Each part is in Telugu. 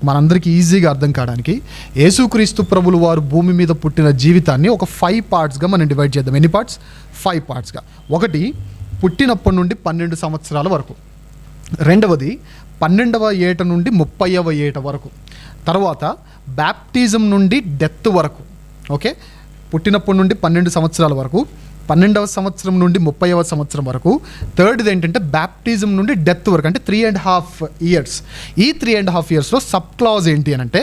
మనందరికీ ఈజీగా అర్థం కావడానికి యేసుక్రీస్తు ప్రభులు వారు భూమి మీద పుట్టిన జీవితాన్ని ఒక 5 పార్ట్స్గా మనం డివైడ్ చేద్దాం. ఎన్ని పార్ట్స్? 5 పార్ట్స్గా. ఒకటి, పుట్టినప్పటి నుండి 12 సంవత్సరాల వరకు. రెండవది, 12వ ఏట నుండి 30వ ఏట వరకు. తర్వాత బ్యాప్టిజం నుండి డెత్ వరకు. ఓకే, పుట్టినప్పటి నుండి 12 సంవత్సరాల వరకు, 12వ సంవత్సరం నుండి 30వ సంవత్సరం వరకు. థర్డ్ది ఏంటంటే బ్యాప్టిజం నుండి డెత్ వరకు, అంటే 3.5 ఇయర్స్. ఈ 3.5 ఇయర్స్లో సబ్ క్లాజ్ ఏంటి అని అంటే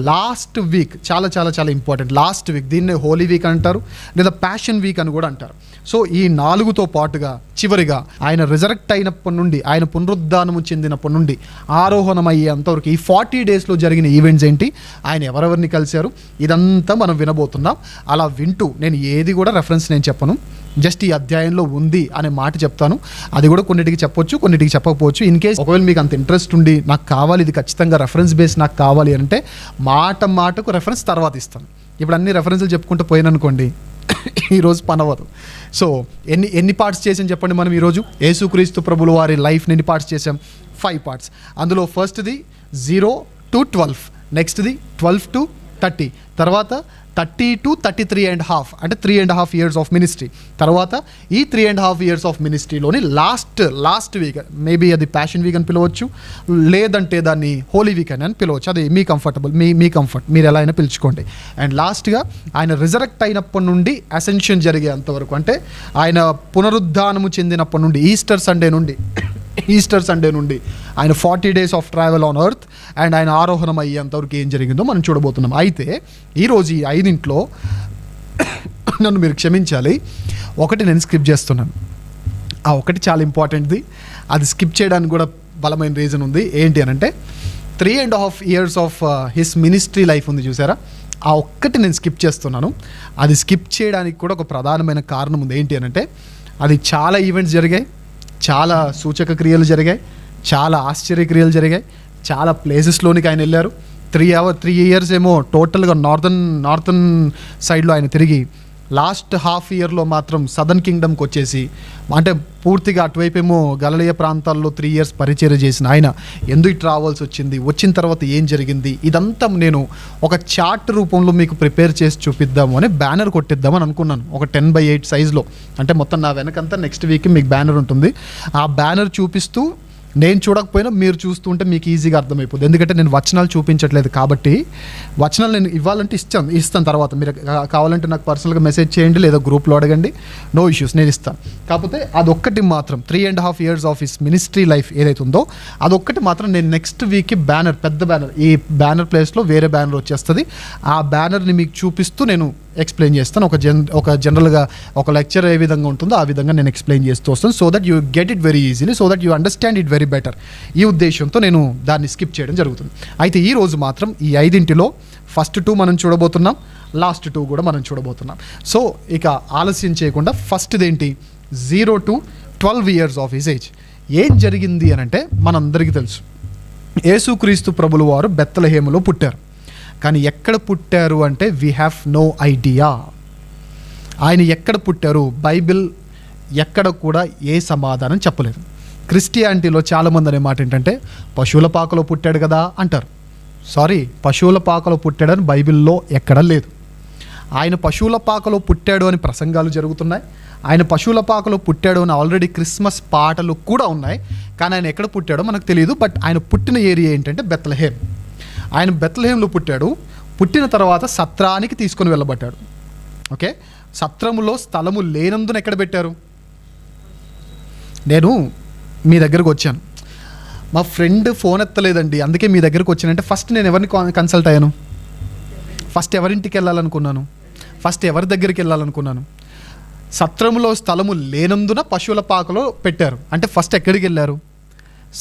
లాస్ట్ వీక్, చాలా చాలా చాలా ఇంపార్టెంట్. లాస్ట్ వీక్, దీన్నే హోలీ వీక్ అంటారు, లేదా ప్యాషన్ వీక్ అని కూడా అంటారు. సో ఈ 4తో పాటుగా చివరిగా ఆయన రిజరెక్ట్ అయినప్పటి నుండి, ఆయన పునరుద్ధానము చెందినప్పటి నుండి ఆరోహణం అయ్యేంతవరకు ఈ 40 డేస్లో జరిగిన ఈవెంట్స్ ఏంటి, ఆయన ఎవరెవరిని కలిశారు, ఇదంతా మనం వినబోతున్నాం. అలా వింటూ నేను ఏది కూడా రెఫరెన్స్ నేను చెప్పను, జస్ట్ ఈ అధ్యాయంలో ఉంది అనే మాట చెప్తాను. అది కూడా కొన్నిటికి చెప్పొచ్చు, కొన్నిటికి చెప్పకపోవచ్చు. ఇన్ కేస్ ఒకవేళ మీకు అంత ఇంట్రెస్ట్ ఉండి నాకు కావాలి, ఇది ఖచ్చితంగా రెఫరెన్స్ బేస్ నాకు కావాలి అంటే మాటకు రెఫరెన్స్ తర్వాత ఇస్తాను. ఇప్పుడు అన్ని రెఫరెన్స్లు చెప్పుకుంటూ పోయిననుకోండి ఈరోజు పనవదు. సో ఎన్ని పార్ట్స్ చేసాం చెప్పండి మనం ఈరోజు? యేసుక్రీస్తు ప్రభుల వారి లైఫ్ని ఎన్ని పార్ట్స్ చేసాం? 5 పార్ట్స్. అందులో ఫస్ట్ది 0 to 12, నెక్స్ట్ది 12 to 30, తర్వాత 30 to 33.5, అంటే 3.5 years ఆఫ్ మినిస్ట్రీ. తర్వాత ఈ 3.5 years ఆఫ్ మినిస్ట్రీలోని లాస్ట్ వీక్, మేబీ అది ప్యాషన్ వీక్ అని పిలవచ్చు, లేదంటే దాన్ని హోలీ వీక్ అని పిలవచ్చు. అది మీ కంఫర్టబుల్, మీ కంఫర్ట్, మీరు ఎలా అయినా పిలుచుకోండి. అండ్ లాస్ట్గా ఆయన రిజరెక్ట్ అయినప్పటి నుండి అసెన్షన్ జరిగేంతవరకు, అంటే ఆయన పునరుద్ధానము చెందినప్పటి నుండి ఈస్టర్ సండే నుండి ఆయన 40 days of travel on earth and ఆయన ఆరోహణం అయ్యేంతవరకు ఏం జరిగిందో మనం చూడబోతున్నాం. అయితే ఈరోజు ఈ 5 నన్ను మీరు క్షమించాలి, ఒకటి నేను స్కిప్ చేస్తున్నాను. ఆ ఒకటి చాలా ఇంపార్టెంట్ది, అది స్కిప్ చేయడానికి కూడా బలమైన రీజన్ ఉంది. ఏంటి అని అంటే 3.5 years of his ministry life ఉంది చూసారా, ఆ ఒక్కటి నేను స్కిప్ చేస్తున్నాను. అది స్కిప్ చేయడానికి కూడా ఒక ప్రధానమైన కారణం ఉంది. ఏంటి అని అంటే అది చాలా ఈవెంట్స్ జరిగాయి, చాలా సూచక క్రియలు జరిగాయి, చాలా ఆశ్చర్యక్రియలు జరిగాయి, చాలా ప్లేసెస్లోనికి ఆయన వెళ్ళారు. 3 years ఏమో టోటల్గా నార్థన్ సైడ్లో ఆయన తిరిగి, లాస్ట్ హాఫ్ ఇయర్లో మాత్రం సదర్న్ కింగ్డమ్కి వచ్చేసి, అంటే పూర్తిగా అటువైపు ఏమో గలిలయ ప్రాంతాల్లో 3 years పరిచర్య చేసిన ఆయన ఎందుకు ఇటు రావాల్సి వచ్చింది, వచ్చిన తర్వాత ఏం జరిగింది, ఇదంతా నేను ఒక చార్ట్ రూపంలో మీకు ప్రిపేర్ చేసి చూపిద్దాము అని బ్యానర్ కొట్టిద్దామని అనుకున్నాను. ఒక 10x8 సైజులో, అంటే మొత్తం నా వెనకంతా నెక్స్ట్ వీక్ మీకు బ్యానర్ ఉంటుంది. ఆ బ్యానర్ చూపిస్తూ నేను చూడకపోయినా మీరు చూస్తుంటే మీకు ఈజీగా అర్థమైపోతుంది. ఎందుకంటే నేను వచనాలు చూపించట్లేదు కాబట్టి, వచనాలు నేను ఇవ్వాలంటే ఇస్తాను తర్వాత. మీరు కావాలంటే నాకు పర్సనల్గా మెసేజ్ చేయండి, లేదా గ్రూప్లో అడగండి, నో ఇష్యూస్, నేను ఇస్తాను. కాకపోతే అదొక్కటి మాత్రం 3.5 years of his ministry life ఏదైతే ఉందో అదొక్కటి మాత్రం నేను నెక్స్ట్ వీక్కి బ్యానర్, పెద్ద బ్యానర్, ఈ బ్యానర్ ప్లేస్లో వేరే బ్యానర్ వచ్చేస్తుంది. ఆ బ్యానర్ని మీకు చూపిస్తూ నేను ఎక్స్ప్లెయిన్ చేస్తాను. ఒక జనరల్గా ఒక లెక్చర్ ఏ విధంగా ఉంటుందో ఆ విధంగా నేను ఎక్స్ప్లెయిన్ చేస్తూ వస్తాను. So that you get it very easily, so that you understand it very better. ఈ ఉద్దేశంతో నేను దాన్ని స్కిప్ చేయడం జరుగుతుంది. అయితే ఈ రోజు మాత్రం ఈ 5 ఫస్ట్ 2 మనం చూడబోతున్నాం, లాస్ట్ 2 కూడా మనం చూడబోతున్నాం. సో ఇక ఆలస్యం చేయకుండా ఫస్ట్ది ఏంటి, 0 to 12 years of his age. ఏం జరిగింది అని అంటే మనందరికీ తెలుసు, యేసుక్రీస్తు ప్రభులు వారు బెత్లెహేములో పుట్టారు. కానీ ఎక్కడ పుట్టారు అంటే వీ హ్యావ్ నో ఐడియా. ఆయన ఎక్కడ పుట్టారు, బైబిల్ ఎక్కడ కూడా ఏ సమాధానం చెప్పలేదు. క్రిస్టియానిటీలో చాలామంది అనే మాట ఏంటంటే పశువుల పాకలో పుట్టాడు కదా అంటారు. సారీ, పశువుల పాకలో పుట్టాడని బైబిల్లో ఎక్కడా లేదు. ఆయన పశువుల పాకలో పుట్టాడు అని ప్రసంగాలు జరుగుతున్నాయి, ఆయన పశువుల పాకలో పుట్టాడు అని ఆల్రెడీ క్రిస్మస్ పాటలు కూడా ఉన్నాయి. కానీ ఆయన ఎక్కడ పుట్టాడో మనకు తెలియదు. బట్ ఆయన పుట్టిన ఏరియా ఏంటంటే బెత్లెహేమ్. ఆయన బెత్లెహేంలో పుట్టాడు. పుట్టిన తర్వాత సత్రానికి తీసుకొని వెళ్ళబడ్డాడు. ఓకే, సత్రములో స్థలము లేనందున ఎక్కడ పెట్టారు? నేను మీ దగ్గరకు వచ్చాను, మా ఫ్రెండ్ ఫోన్ ఎత్తలేదండి, అందుకే మీ దగ్గరకు వచ్చానంటే ఫస్ట్ నేను ఎవరిని కన్సల్ట్ అయ్యాను? ఫస్ట్ ఎవరింటికి వెళ్ళాలనుకున్నాను? ఫస్ట్ ఎవరి దగ్గరికి వెళ్ళాలనుకున్నాను? సత్రములో స్థలము లేనందున పశువుల పాకలో పెట్టారు అంటే ఫస్ట్ ఎక్కడికి వెళ్ళారు?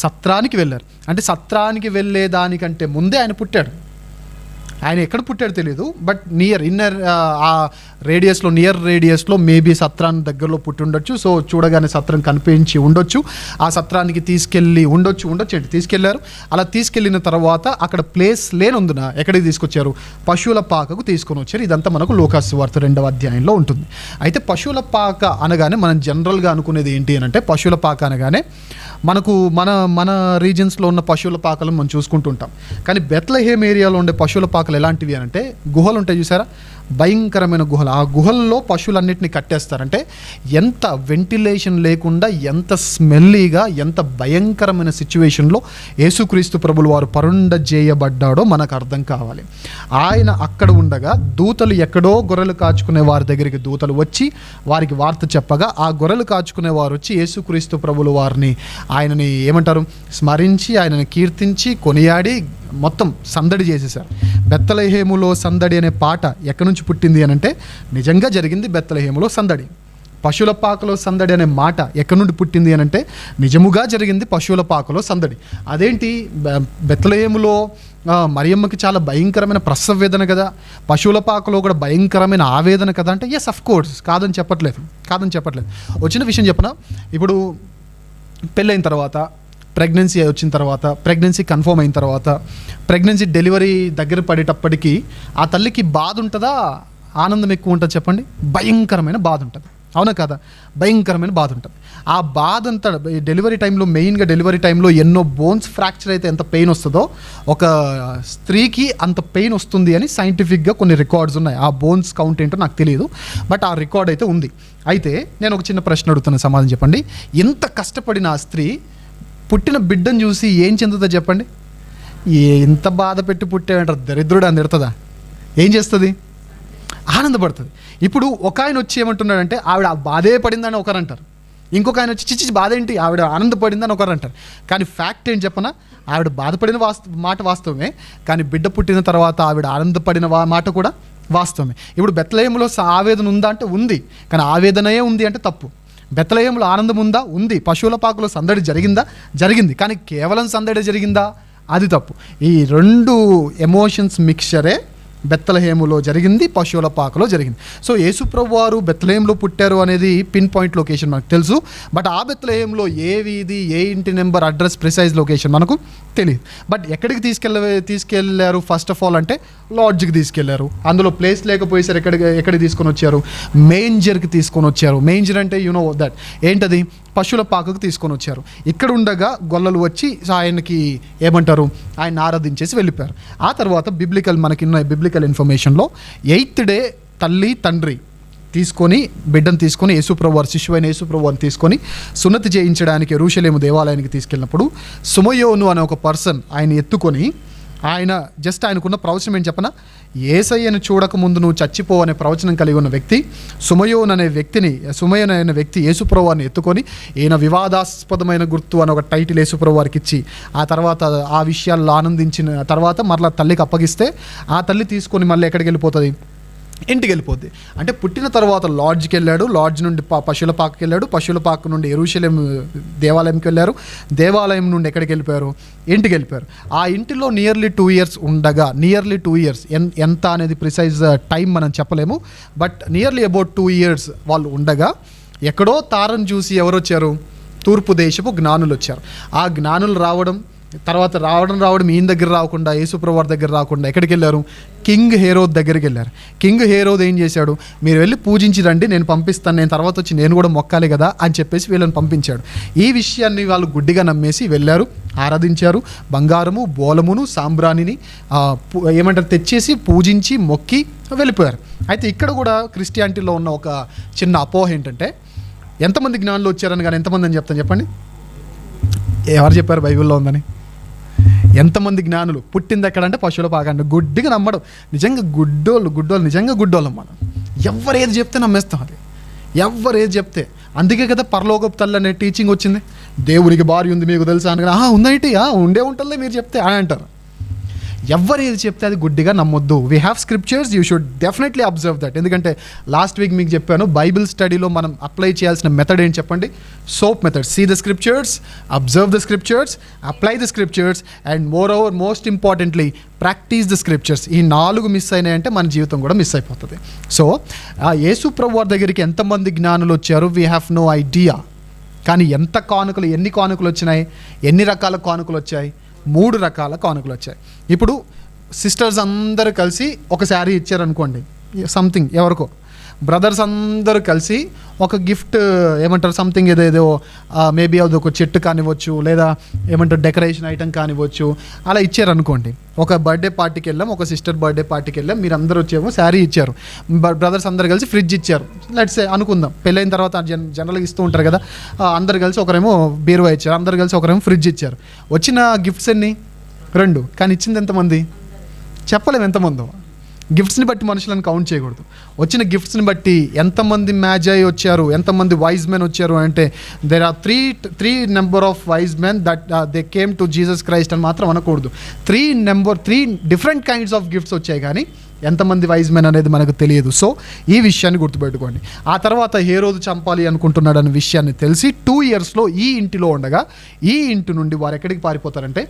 సత్రానికి వెళ్ళారు. అంటే సత్రానికి వెళ్ళేదానికంటే ముందే ఆయన పుట్టాడు. ఆయన ఎక్కడ పుట్టాడో తెలియదు, బట్ ఇన్నర్ నియర్ రేడియస్లో మేబీ సత్రాన్ని దగ్గరలో పుట్టి ఉండొచ్చు. సో చూడగానే సత్రం కనిపించి ఉండొచ్చు, ఆ సత్రానికి తీసుకెళ్ళి ఉండొచ్చు తీసుకెళ్లారు. అలా తీసుకెళ్లిన తర్వాత అక్కడ ప్లేస్ లేనందున ఎక్కడికి తీసుకొచ్చారు? పశువుల పాకకు తీసుకొని వచ్చారు. ఇదంతా మనకు లూకాసు వార్త 2వ అధ్యాయంలో ఉంటుంది. అయితే పశువుల పాక అనగానే మనం జనరల్గా అనుకునేది ఏంటి అని అంటే, పశువుల పాక అనగానే మనకు మన రీజన్స్లో ఉన్న పశువుల పాకలను మనం చూసుకుంటుంటాం. కానీ బెత్లెహేమ్ ఏరియాలో ఉండే పశువుల పాకలు ఎలాంటివి అని అంటే, గుహలు ఉంటాయి చూసారా, భయంకరమైన గుహలు. ఆ గుహల్లో పశువులన్నింటినీ కట్టేస్తారంటే ఎంత వెంటిలేషన్ లేకుండా, ఎంత స్మెల్లీగా, ఎంత భయంకరమైన సిచ్యువేషన్లో యేసుక్రీస్తు ప్రభులు వారు పరుండజేయబడ్డాడో మనకు అర్థం కావాలి. ఆయన అక్కడ ఉండగా దూతలు ఎక్కడో గొర్రెలు కాచుకునే వారి దగ్గరికి దూతలు వచ్చి వారికి వార్త చెప్పగా, ఆ గొర్రెలు కాచుకునే వారు వచ్చి యేసుక్రీస్తు ప్రభులు వారిని, ఆయనని ఏమంటారు, స్మరించి, ఆయనని కీర్తించి, కొనియాడి మొత్తం సందడి చేసేసారు. బెత్లెహేములో సందడి అనే పాట ఎక్కడి నుంచి పుట్టింది అని అంటే, నిజంగా జరిగింది బెత్లెహేములో సందడి. పశువుల పాకలో సందడి అనే మాట ఎక్కడి నుండి పుట్టింది అని అంటే, నిజముగా జరిగింది పశువుల పాకలో సందడి. అదేంటి, బెత్లెహేములో మరియమ్మకి చాలా భయంకరమైన ప్రసవ వేదన కదా, పశువుల పాకలో కూడా భయంకరమైన ఆవేదన కదా అంటే, ఎస్ అఫ్ కోర్స్, కాదని చెప్పట్లేదు. వచ్చిన విషయం చెప్పనా, ఇప్పుడు పెళ్ళైన తర్వాత, ప్రెగ్నెన్సీ వచ్చిన తర్వాత, ప్రెగ్నెన్సీ కన్ఫర్మ్ అయిన తర్వాత, ప్రెగ్నెన్సీ డెలివరీ దగ్గర పడేటప్పటికి ఆ తల్లికి బాధ ఉంటుందా, ఆనందం ఎక్కువ ఉంటుంది చెప్పండి? భయంకరమైన బాధ ఉంటుంది, అవునా కదా? భయంకరమైన బాధ ఉంటుంది. ఆ బాధ అంతా డెలివరీ టైంలో, మెయిన్గా డెలివరీ టైంలో ఎన్నో బోన్స్ ఫ్రాక్చర్ అయితే ఎంత పెయిన్ వస్తుందో, ఒక స్త్రీకి అంత పెయిన్ వస్తుంది అని సైంటిఫిక్గా కొన్ని రికార్డ్స్ ఉన్నాయి. ఆ బోన్స్ కౌంట్ ఏంటో నాకు తెలియదు, బట్ ఆ రికార్డ్ అయితే ఉంది. అయితే నేను ఒక చిన్న ప్రశ్న అడుగుతున్న, సమాధానం చెప్పండి. ఎంత కష్టపడిన ఆ స్త్రీ పుట్టిన బిడ్డను చూసి ఏం చెందుతుందో చెప్పండి? ఎంత బాధ పెట్టి పుట్టేమంటారు, దరిద్రుడు అని తిడుతుందా? ఏం చేస్తుంది? ఆనందపడుతుంది. ఇప్పుడు ఒక ఆయన వచ్చి ఏమంటున్నాడంటే, ఆవిడ బాధే పడిందని ఒకరు అంటారు, ఇంకొక ఆయన వచ్చి చిచ్చి బాధ ఏంటి, ఆవిడ ఆనందపడిందని ఒకరు అంటారు. కానీ ఫ్యాక్ట్ ఏంటి చెప్పనా, ఆవిడ బాధపడిన మాట వాస్తవమే, కానీ బిడ్డ పుట్టిన తర్వాత ఆవిడ ఆనందపడిన మాట కూడా వాస్తవమే. ఇప్పుడు బెత్లెహేములో ఆవేదన ఉందా అంటే ఉంది, కానీ ఆవేదనయే ఉంది అంటే తప్పు. బెత్లెహేములో ఆనందం ఉందా? ఉంది. పశువుల పాకలో సందడి జరిగిందా? జరిగింది. కానీ కేవలం సందడి జరిగిందా? అది తప్పు. ఈ 2 ఎమోషన్స్ మిక్చరే బెత్లెహేములో జరిగింది, పశువుల పాకలో జరిగింది. సో యేసుప్రభు వారు బెత్లెహేములో పుట్టారు అనేది పిన్ పాయింట్ లొకేషన్ మనకు తెలుసు, బట్ ఆ బెత్లెహేములో ఏ వీధి, ఏ ఇంటి నెంబర్, అడ్రస్, ప్రిసైజ్ లొకేషన్ మనకు తెలియదు. బట్ ఎక్కడికి తీసుకెళ్లారు ఫస్ట్ ఆఫ్ ఆల్ అంటే, లాడ్జ్కి తీసుకెళ్లారు. అందులో ప్లేస్ లేకపోయేసరి ఎక్కడికి తీసుకొని వచ్చారు? మేంజర్కి తీసుకొని వచ్చారు. మేంజర్ అంటే యు నో దట్ ఏంటది, పశువుల పాకకు తీసుకొని వచ్చారు. ఇక్కడ ఉండగా గొల్లలు వచ్చి ఆయనకి ఏమంటారు, ఆయన ఆరాధించేసి వెళ్ళిపోయారు. ఆ తర్వాత బిబ్లికల్ ఇన్ఫర్మేషన్లో 8th డే తల్లి తండ్రి బిడ్డను తీసుకొని శిశువైన యేసుప్రభువారిని తీసుకొని సున్నతి చేయించడానికి యెరూషలేము దేవాలయానికి తీసుకెళ్ళినప్పుడు, సుమయోను అనే ఒక పర్సన్ ఆయన ఎత్తుకొని, ఆయనకున్న ప్రవచనం ఏంటి చెప్పనా, యేసయ్యను చూడకముందు నువ్వు చచ్చిపో అనే ప్రవచనం కలిగి ఉన్న వ్యక్తి సుమయోను అనే వ్యక్తి యేసుప్రభువారిని ఎత్తుకొని, ఈయన వివాదాస్పదమైన గుర్తు అని ఒక టైటిల్ యేసుప్రభువారికి ఇచ్చి, ఆ తర్వాత ఆ విషయాల్లో ఆనందించిన తర్వాత మరలా తల్లికి అప్పగిస్తే, ఆ తల్లి తీసుకొని మళ్ళీ ఎక్కడికి వెళ్ళిపోతుంది? ఇంటికి వెళ్ళిపోద్ది. అంటే పుట్టిన తర్వాత లాడ్జ్కి వెళ్ళాడు, లాడ్జ్ నుండి పశువుల పాకకి వెళ్ళాడు, పశువుల పాక నుండి యెరూషలేం దేవాలయంకి వెళ్ళారు, దేవాలయం నుండి ఎక్కడికి వెళ్ళిపోయారు? ఇంటికి వెళ్ళిపోయారు. ఆ ఇంటిలో నియర్లీ 2 years ఉండగా, ఎంత అనేది ప్రిసైజ్ టైం మనం చెప్పలేము, బట్ నియర్లీ అబౌట్ 2 years వాళ్ళు ఉండగా, ఎక్కడో తారను చూసి ఎవరు వచ్చారు? తూర్పు దేశపు జ్ఞానులు వచ్చారు. ఆ జ్ఞానులు రావడం ఈయన దగ్గర రాకుండా, యేసుప్రభు వారి దగ్గర రాకుండా ఎక్కడికి వెళ్ళారు? కింగ్ హేరోద్ దగ్గరికి వెళ్ళారు. కింగ్ హేరోద్ ఏం చేశాడు? మీరు వెళ్ళి పూజించిరండి, నేను పంపిస్తాను, నేను తర్వాత వచ్చి నేను కూడా మొక్కాలి కదా అని చెప్పేసి వీళ్ళని పంపించాడు. ఈ విషయాన్ని వాళ్ళు గుడ్డిగా నమ్మేసి వెళ్ళారు, ఆరాధించారు, బంగారము, బోలమును, సాంబ్రాణిని తెచ్చేసి పూజించి మొక్కి వెళ్ళిపోయారు. అయితే ఇక్కడ కూడా క్రిస్టియానిటీలో ఉన్న ఒక చిన్న అపోహ ఏంటంటే, ఎంతమంది జ్ఞానులు వచ్చారని కానీ ఎంతమంది అని చెప్తాను చెప్పండి? ఎవరు చెప్పారు బైబిల్లో ఉందని? ఎంతమంది జ్ఞానులు? పుట్టింది ఎక్కడంటే పశువుల పాక అంటే. గుడ్డిగా నమ్మడం. నిజంగా గుడ్డోళ్ళం మనం. ఎవరేది చెప్తే నమ్మేస్తాం. అది ఎవరేది చెప్తే. అందుకే కదా పరలోకపు తల్లి అనే టీచింగ్ వచ్చింది. దేవునికి భార్య ఉంది మీకు తెలుసా అని, ఉందేంటి, ఉండే ఉంటుంది మీరు చెప్తే అని అంటారు. ఎవరు ఏది చెప్తే అది గుడ్డిగా నమ్మొద్దు. We have scriptures, you should definitely observe that. ఎందుకంటే లాస్ట్ వీక్ మీకు చెప్పాను, బైబిల్ స్టడీలో మనం అప్లై చేయాల్సిన మెథడ్ ఏంటి చెప్పండి? SOAP method. See the scriptures, observe the scriptures, apply the scriptures, and most importantly practise the scriptures. ఈ 4 మిస్ అయినాయంటే మన జీవితం కూడా మిస్ అయిపోతుంది. సో యేసు ప్రభు వారి దగ్గరికి ఎంతమంది జ్ఞానులు వచ్చారు? We have no idea. కానీ ఎన్ని కానుకలు వచ్చినాయి? ఎన్ని రకాల కానుకలు వచ్చాయి? 3 రకాల కానుకలు వచ్చాయి. ఇప్పుడు సిస్టర్స్ అందరూ కలిసి ఒక శారీ ఇచ్చారనుకోండి, సంథింగ్ ఎవరికో. బ్రదర్స్ అందరూ కలిసి ఒక గిఫ్ట్, ఏమంటారు, సంథింగ్ ఏదో మేబీ అది ఒక చెట్టు కానివ్వచ్చు, లేదా ఏమంటారు డెకరేషన్ ఐటమ్ కానివ్వచ్చు, అలా ఇచ్చారనుకోండి. ఒక బర్త్డే పార్టీకి వెళ్ళాం, ఒక సిస్టర్ బర్త్డే పార్టీకి వెళ్ళాం, మీరు అందరూ వచ్చేమో శారీ ఇచ్చారు, బ్రదర్స్ అందరు కలిసి ఫ్రిడ్జ్ ఇచ్చారు. లెట్స్ సే అనుకుందాం, పెళ్ళైన తర్వాత జనరల్గా ఇస్తూ ఉంటారు కదా, అందరు కలిసి ఒకరేమో బీరువా ఇచ్చారు, అందరు కలిసి ఒకరేమో ఫ్రిడ్జ్ ఇచ్చారు. వచ్చిన గిఫ్ట్స్ ఎన్ని? 2. కానీ ఇచ్చింది ఎంతమంది? చెప్పలేము ఎంతమందో. గిఫ్ట్స్ని బట్టి మనుషులను కౌంట్ చేయకూడదు. వచ్చిన గిఫ్ట్స్ని బట్టి ఎంతమంది మ్యాజై వచ్చారు, ఎంతమంది వైజ్ మెన్ వచ్చారు అంటే there are three number of wise men that they came to Jesus Christ అని మాత్రం అనకూడదు. 3 డిఫరెంట్ కైండ్స్ ఆఫ్ గిఫ్ట్స్ వచ్చాయి, కానీ ఎంతమంది వైజ్ మెన్ అనేది మనకు తెలియదు. సో ఈ విషయాన్ని గుర్తుపెట్టుకోండి. ఆ తర్వాత హేరోదు చంపాలి అనుకుంటున్నాడు అనే విషయాన్ని తెలిసి 2 ఇయర్స్లో ఈ ఇంటిలో ఉండగా ఈ ఇంటి నుండి వారు ఎక్కడికి పారిపోతారంటే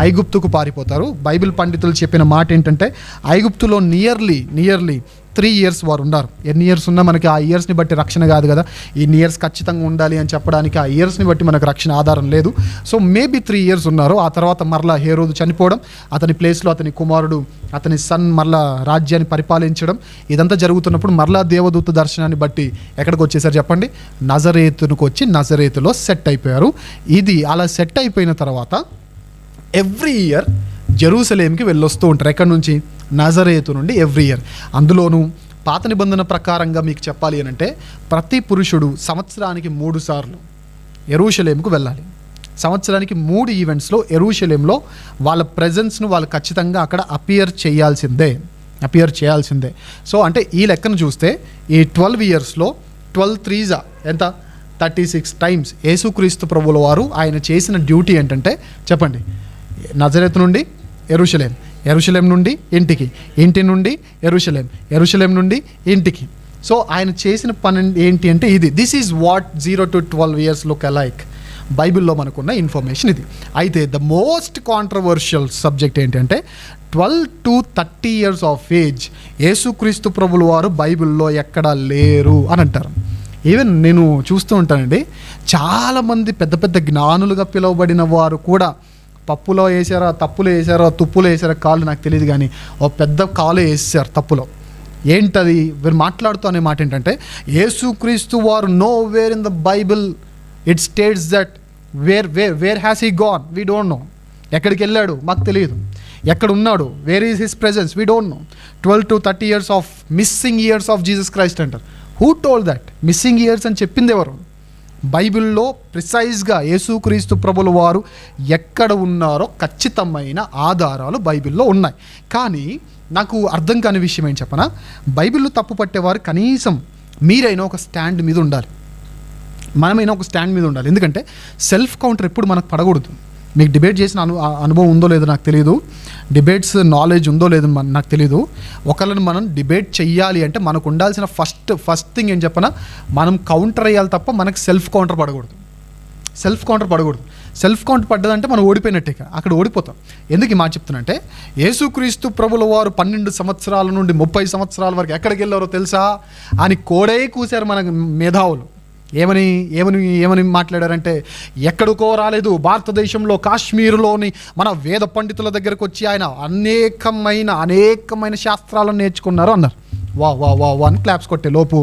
ఐగుప్తుకు పారిపోతారు. బైబిల్ పండితులు చెప్పిన మాట ఏంటంటే ఐగుప్తులో నియర్లీ 3 ఇయర్స్ వారు ఉన్నారు. ఎన్ని ఇయర్స్ ఉన్నా మనకి ఆ ఇయర్స్ని బట్టి రక్షణ కాదు కదా. ఇన్ని ఇయర్స్ ఖచ్చితంగా ఉండాలి అని చెప్పడానికి ఆ ఇయర్స్ని బట్టి మనకు రక్షణ ఆధారం లేదు. సో మేబీ 3 ఇయర్స్ ఉన్నారు. ఆ తర్వాత మరలా హేరోదు చనిపోవడం, అతని ప్లేస్లో అతని కుమారుడు, అతని సన్ మరలా రాజ్యాన్ని పరిపాలించడం, ఇదంతా జరుగుతున్నప్పుడు మరలా దేవదూత దర్శనాన్ని బట్టి ఎక్కడికి వచ్చేసారు చెప్పండి? నజరేతునికి వచ్చి నజరేతులో సెట్ అయిపోయారు. ఇది అలా సెట్ అయిపోయిన తర్వాత ఎవ్రీ ఇయర్ జెరూసలేంకి వెళ్ళొస్తూ ఉంటారు. ఎక్కడి నుంచి? నజరేతు నుండి ఎవ్రీ ఇయర్. అందులోనూ పాత నిబంధన ప్రకారంగా మీకు చెప్పాలి అని అంటే ప్రతి పురుషుడు సంవత్సరానికి 3 సార్లు యెరూషలేంకు వెళ్ళాలి. సంవత్సరానికి 3 ఈవెంట్స్లో యెరూషలేంలో వాళ్ళ ప్రెజెన్స్ను వాళ్ళు ఖచ్చితంగా అక్కడ అపియర్ చేయాల్సిందే. సో అంటే ఈ లెక్కను చూస్తే ఈ 12 ఇయర్స్లో 12 3s ఎంత? 36 టైమ్స్ యేసుక్రీస్తు ప్రభువుల వారు ఆయన చేసిన డ్యూటీ ఏంటంటే చెప్పండి? నజరేతు నుండి యెరూషలేం నుండి ఇంటికి, ఇంటి నుండి యెరూషలేం నుండి ఇంటికి. సో ఆయన చేసిన పని ఏంటి అంటే ఇది. This is what 0 to 12 years look alike. బైబిల్లో మనకున్న ఇన్ఫర్మేషన్ ఇది. అయితే ద మోస్ట్ కాంట్రవర్షియల్ సబ్జెక్ట్ ఏంటంటే 12 to 30 years ఆఫ్ ఏజ్ యేసుక్రీస్తు ప్రభుల వారు బైబిల్లో ఎక్కడా లేరు అని అంటారు. ఈవెన్ నేను చూస్తూ ఉంటానండి, చాలామంది పెద్ద పెద్ద జ్ఞానులుగా పిలువబడిన వారు కూడా పప్పులో వేసారో, తప్పులో వేసారో, తుప్పులో వేసారో కాళ్ళు నాకు తెలియదు, కానీ ఒక పెద్ద కాలు వేసారు తప్పులో. ఏంటది? వీరు మాట్లాడుతూ అనే మాట ఏంటంటే యేసుక్రీస్తు వారు nowhere in the Bible it states that where has he gone, we don't know. ఎక్కడికి వెళ్ళాడు మాకు తెలియదు, ఎక్కడ ఉన్నాడు, where is his presence, we don't know. 12 to 30 years of missing years of Jesus Christ అంటారు. Who told that? Missing years అని చెప్పింది ఎవరు? బైబిల్లో ప్రిసైజ్గా యేసుక్రీస్తు ప్రభుల వారు ఎక్కడ ఉన్నారో ఖచ్చితమైన ఆధారాలు బైబిల్లో ఉన్నాయి. కానీ నాకు అర్థం కాని విషయం ఏం చెప్పనా, బైబిల్లో తప్పు పట్టేవారు కనీసం మీరైనా ఒక స్టాండ్ మీద ఉండాలి, మనమైనా ఒక స్టాండ్ మీద ఉండాలి. ఎందుకంటే సెల్ఫ్ కౌంటర్ ఎప్పుడు మనకు పడకూడదు. మీకు డిబేట్ చేసిన అనుభవం ఉందో లేదో నాకు తెలియదు, డిబేట్స్ నాలెడ్జ్ ఉందో లేదో నాకు తెలియదు. ఒకళ్ళని మనం డిబేట్ చెయ్యాలి అంటే మనకు ఉండాల్సిన ఫస్ట్ థింగ్ ఏం చెప్పనా, మనం కౌంటర్ అయ్యాలి తప్ప మనకు సెల్ఫ్ కౌంటర్ పడకూడదు. సెల్ఫ్ కౌంటర్ పడ్డదంటే మనం ఓడిపోయినట్టే, అక్కడ ఓడిపోతాం. ఎందుకు ఈ మాట చెప్తున్నంటే యేసుక్రీస్తు ప్రభుల వారు 12 సంవత్సరాల నుండి 30 సంవత్సరాల వరకు ఎక్కడికి వెళ్ళారో తెలుసా అని కోడే కూశారు మన మేధావులు. ఏమని మాట్లాడారంటే ఎక్కడికో రాలేదు, భారతదేశంలో కాశ్మీర్లోని మన వేద పండితుల దగ్గరకు వచ్చి ఆయన అనేకమైన శాస్త్రాలను నేర్చుకున్నారు అన్నారు. వా అని క్లాప్స్ కొట్టే లోపు,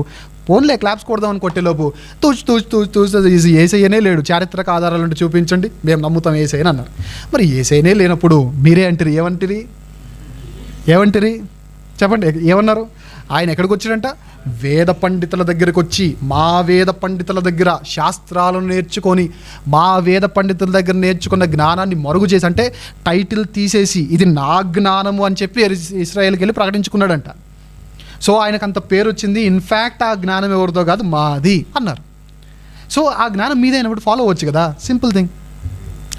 ఫోన్లే క్లాప్స్ కొడదామని కొట్టే లోపు తూచు ఏసయ్యనే లేడు, చారిత్రక ఆధారాలు చూపించండి, మేము నమ్ముతాం ఏసయ్యని అన్నారు. మరి ఏసయ్యనే లేనప్పుడు మీరే అంటారు, ఏమంటారు చెప్పండి? ఏమన్నారు? ఆయన ఎక్కడికి వచ్చాడంట? వేద పండితుల దగ్గరికి వచ్చి మా వేద పండితుల దగ్గర శాస్త్రాలను నేర్చుకొని మా వేద పండితుల దగ్గర నేర్చుకున్న జ్ఞానాన్ని మరుగు చేసి, అంటే టైటిల్ తీసేసి ఇది నా జ్ఞానము అని చెప్పి ఇశ్రాయేల్కి వెళ్ళి ప్రకటించుకున్నాడంట. సో ఆయనకు అంత పేరు వచ్చింది. ఇన్ఫ్యాక్ట్ ఆ జ్ఞానం ఎవరిదో కాదు, మాది అన్నారు. సో ఆ జ్ఞానం మీదే అయినప్పుడు ఫాలో అవ్వచ్చు కదా, సింపుల్ థింగ్,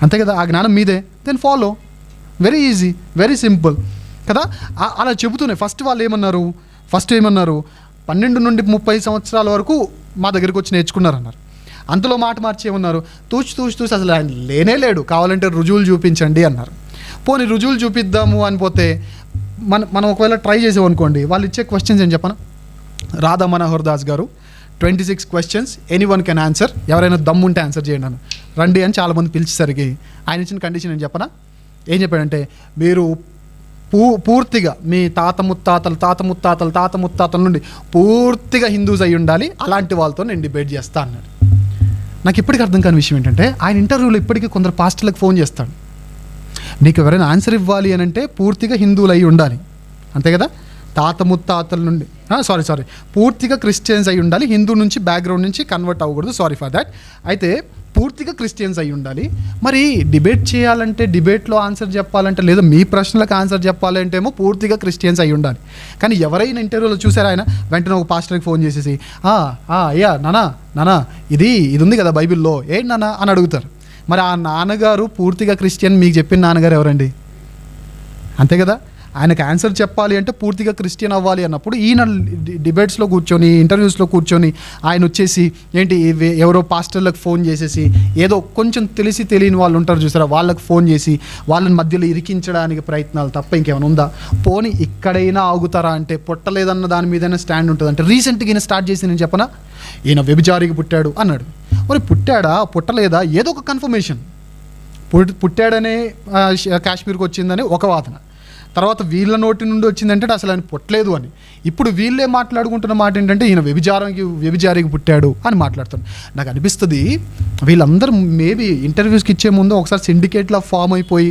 అంతే కదా. ఆ జ్ఞానం మీదే, then follow. Very easy, very simple కదా. అలా చెబుతూనే ఫస్ట్ వాళ్ళు ఏమన్నారు, 12 నుండి 30 సంవత్సరాల వరకు మా దగ్గరికి వచ్చి నేర్చుకున్నారన్నారు. అంతలో మాట మార్చి ఏమన్నారు, తూచి అసలు ఆయన లేనే లేడు, కావాలంటే రుజువులు చూపించండి అన్నారు. పోనీ రుజువులు చూపిద్దాము అని పోతే మనం ఒకవేళ ట్రై చేసామనుకోండి, వాళ్ళు ఇచ్చే క్వశ్చన్స్ ఏం చెప్పనా, రాధా మనోహర్ దాస్ గారు 26 questions ఎనీవన్ కెన్ ఆన్సర్, ఎవరైనా దమ్ముంటే ఆన్సర్ చేయండి అని రండి అని చాలామంది పిలిచేసరికి ఆయన ఇచ్చిన కండిషన్ ఏం చెప్పనా, ఏం చెప్పాడంటే, మీరు పూర్తిగా మీ తాత ముత్తాతల నుండి పూర్తిగా హిందూస్ అయి ఉండాలి, అలాంటి వాళ్ళతో నేను డిబేట్ చేస్తా అన్నాడు. నాకు ఇప్పటికీ అర్థం కాని విషయం ఏంటంటే, ఆయన ఇంటర్వ్యూలో ఇప్పటికీ కొందరు పాస్టర్లకు ఫోన్ చేస్తాడు, నీకు ఎవరైనా ఆన్సర్ ఇవ్వాలి అని అంటే పూర్తిగా హిందువులు అయి ఉండాలి, అంతే కదా, తాత ముత్తాతల నుండి పూర్తిగా క్రిస్టియన్స్ అయి ఉండాలి, హిందూ నుంచి బ్యాక్గ్రౌండ్ నుంచి కన్వర్ట్ అవ్వకూడదు, సారీ ఫర్ దాట్. అయితే పూర్తిగా క్రిస్టియన్స్ అయి ఉండాలి. మరి డిబేట్ చేయాలంటే, డిబేట్లో ఆన్సర్ చెప్పాలంటే, లేదా మీ ప్రశ్నలకు ఆన్సర్ చెప్పాలంటే ఏమో పూర్తిగా క్రిస్టియన్స్ అయి ఉండాలి. కానీ ఎవరైనా ఇంటర్వ్యూలో చూసారా, ఆయన వెంటనే ఒక పాస్టర్కి ఫోన్ చేసేసి అయ్యా నానా ఇది ఉంది కదా బైబిల్లో, ఏంటి నాన్న అని అడుగుతారు. మరి ఆ నాన్నగారు పూర్తిగా క్రిస్టియన్ మీకు చెప్పిన నాన్నగారు ఎవరండి? అంతే కదా. ఆయనకు ఆన్సర్ చెప్పాలి అంటే పూర్తిగా క్రిస్టియన్ అవ్వాలి అన్నప్పుడు ఈయన డిబేట్స్లో కూర్చొని, ఇంటర్వ్యూస్లో కూర్చొని ఆయన వచ్చేసి ఏంటి, ఎవరో పాస్టర్లకు ఫోన్ చేసేసి, ఏదో కొంచెం తెలియని వాళ్ళు ఉంటారు చూసారా, వాళ్ళకి ఫోన్ చేసి వాళ్ళని మధ్యలో ఇరికించడానికి ప్రయత్నాలు తప్ప ఇంకేమైనా ఉందా? పోనీ ఇక్కడైనా ఆగుతారా అంటే, పుట్టలేదన్న దాని మీదైనా స్టాండ్ ఉంటుంది అంటే, రీసెంట్గా ఈయన స్టార్ట్ చేసి నేను చెప్పనా, ఈయన వ్యభిచారికి పుట్టాడు అన్నాడు. మరి పుట్టాడా పుట్టలేదా ఏదో ఒక కన్ఫర్మేషన్, పుట్టాడనే కాశ్మీర్కి వచ్చిందని ఒక వాదన, తర్వాత వీళ్ళ నోటి నుండి వచ్చిందంటే అసలు ఆయన పుట్టలేదు అని. ఇప్పుడు వీళ్ళే మాట్లాడుకుంటున్న మాట ఏంటంటే, ఈయన వ్యభిచారికి పుట్టాడు అని మాట్లాడుతాను. నాకు అనిపిస్తుంది వీళ్ళందరూ మేబీ ఇంటర్వ్యూస్కి ఇచ్చే ముందు ఒకసారి సిండికేట్లా ఫామ్ అయిపోయి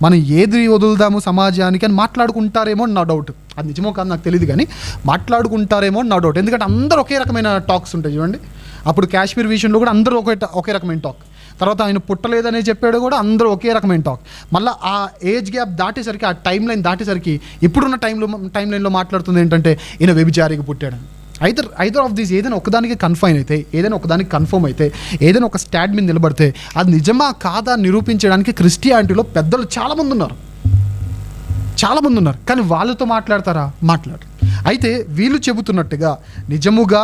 మనం ఏది వదులుదాము సమాజానికి అని మాట్లాడుకుంటారేమో నా డౌట్. అది నిజమో కాదు నాకు తెలియదు, కానీ మాట్లాడుకుంటారేమో నా డౌట్. ఎందుకంటే అందరూ ఒకే రకమైన టాక్స్ ఉంటాయి చూడండి. అప్పుడు కాశ్మీర్ విషయంలో కూడా అందరూ ఒకే రకమైన టాక్, తర్వాత ఆయన పుట్టలేదని చెప్పాడు కూడా అందరూ ఒకే రకమైన టాక్. మళ్ళీ ఆ ఏజ్ గ్యాప్ దాటేసరికి, ఆ టైం లైన్ దాటేసరికి ఇప్పుడున్న టైం లైన్లో మాట్లాడుతుంది ఏంటంటే ఈయన వ్యభిచారికి పుట్టాడని. ఐదర్ ఆఫ్ దీస్ ఏదైనా ఒకదానికి కన్ఫైన్ అయితే, ఏదైనా ఒకదానికి కన్ఫర్మ్ అయితే, ఏదైనా ఒక స్టాండ్ మీద నిలబడితే అది నిజమా కాదా నిరూపించడానికి క్రిస్టియానిటీలో పెద్దలు చాలామంది ఉన్నారు. కానీ వాళ్ళతో మాట్లాడతారా? మాట్లాడరు. అయితే వీళ్ళు చెబుతున్నట్టుగా నిజముగా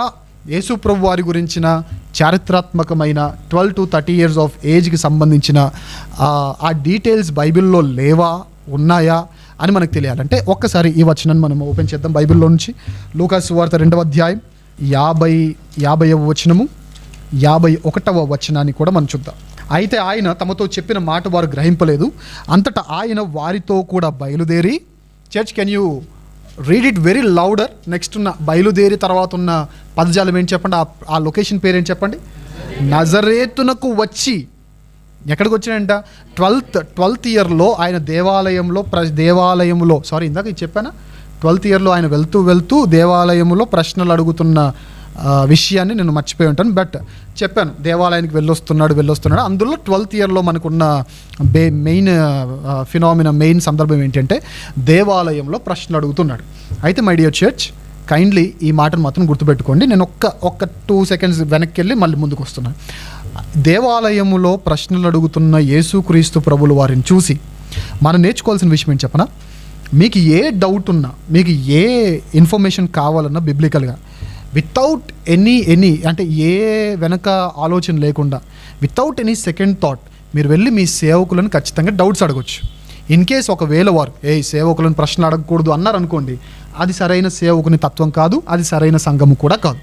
యేసు ప్రభు వారి గురించిన చారిత్రాత్మకమైన 12 to 30 years ఆఫ్ ఏజ్కి సంబంధించిన ఆ డీటెయిల్స్ బైబిల్లో లేవా, ఉన్నాయా అని మనకు తెలియాలంటే ఒక్కసారి ఈ వచనాన్ని మనం ఓపెన్ చేద్దాం బైబిల్లో నుంచి. లూకాసు సువార్త 2వ అధ్యాయం 50వ వచనము 51వ వచనాన్ని కూడా మనం చూద్దాం. అయితే ఆయన తమతో చెప్పిన మాట వారు గ్రహింపలేదు, అంతటా ఆయన వారితో కూడా బయలుదేరి, church can you read it very louder. Next ఉన్న బయలుదేరి తర్వాత ఉన్న పదజాలం ఏంటి చెప్పండి, ఆ లొకేషన్ పేరు ఏంటి చెప్పండి, నజరేతునకు వచ్చి. ఎక్కడికి వచ్చినాయంట? 12th ఇయర్లో ఆయన దేవాలయంలో ఇందాక చెప్పానా, 12th ఇయర్లో ఆయన వెళ్తూ దేవాలయంలో ప్రశ్నలు అడుగుతున్న విషయాన్ని నేను మర్చిపోయి ఉంటాను, బట్ చెప్పాను దేవాలయానికి వెళ్ళొస్తున్నాడు. అందులో 12th ఇయర్లో మనకున్న మెయిన్ ఫినామినా, మెయిన్ సందర్భం ఏంటంటే దేవాలయంలో ప్రశ్నలు అడుగుతున్నాడు. అయితే మై డియర్ చర్చ్, కైండ్లీ ఈ మాటను మాత్రం గుర్తుపెట్టుకోండి. నేను ఒక్క 2 seconds వెనక్కి వెళ్ళి మళ్ళీ ముందుకు వస్తున్నాను. దేవాలయములో ప్రశ్నలు అడుగుతున్న యేసుక్రీస్తు ప్రభులు వారిని చూసి మనం నేర్చుకోవాల్సిన విషయం ఏంటి చెప్పనా, మీకు ఏ డౌట్ ఉన్నా, మీకు ఏ ఇన్ఫర్మేషన్ కావాలన్నా బిబ్లికల్గా, వితౌట్ ఎనీ అంటే ఏ వెనక ఆలోచన లేకుండా, వితౌట్ ఎనీ సెకండ్ థాట్ మీరు వెళ్ళి మీ సేవకులను ఖచ్చితంగా డౌట్స్ అడగొచ్చు. ఇన్ కేస్ ఒకవేళ వారు సేవకులను ప్రశ్న అడగకూడదు అన్నారు అనుకోండి, అది సరైన సేవకుని తత్వం కాదు, అది సరైన సంఘము కూడా కాదు.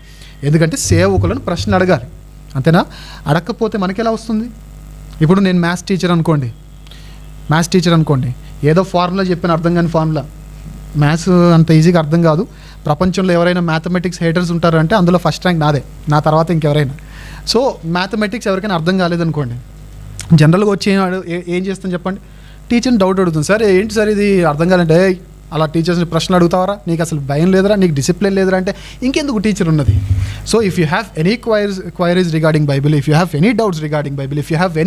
ఎందుకంటే సేవకులను ప్రశ్న అడగాలి, అంతేనా? అడగకపోతే మనకి ఎలా వస్తుంది? ఇప్పుడు నేను మ్యాథ్స్ టీచర్ అనుకోండి, ఏదో ఫార్ములా చెప్పిన అర్థం కాని ఫార్ములా, మ్యాథ్స్ అంత ఈజీగా అర్థం కాదు. ప్రపంచంలో ఎవరైనా మ్యాథమెటిక్స్ హేటర్స్ ఉంటారంటే అందులో ఫస్ట్ ర్యాంక్ నాదే, నా తర్వాత ఇంకెవరైనా. సో మ్యాథమెటిక్స్ ఎవరికైనా అర్థం కాలేదనుకోండి, జనరల్గా వచ్చి ఏం చేస్తాను చెప్పండి, టీచర్ని డౌట్ అడుగుతుంది. సార్ ఏంటి సార్ ఇది అర్థం కాలంటే, అలా టీచర్స్ని ప్రశ్నలు అడుగుతావరా, నీకు అసలు భయం లేదురా, నీకు డిసిప్లిన్ లేదురా అంటే ఇంకెందుకు టీచర్ ఉన్నది? So if you have any queries regarding Bible, if you have any doubts regarding Bible, if you have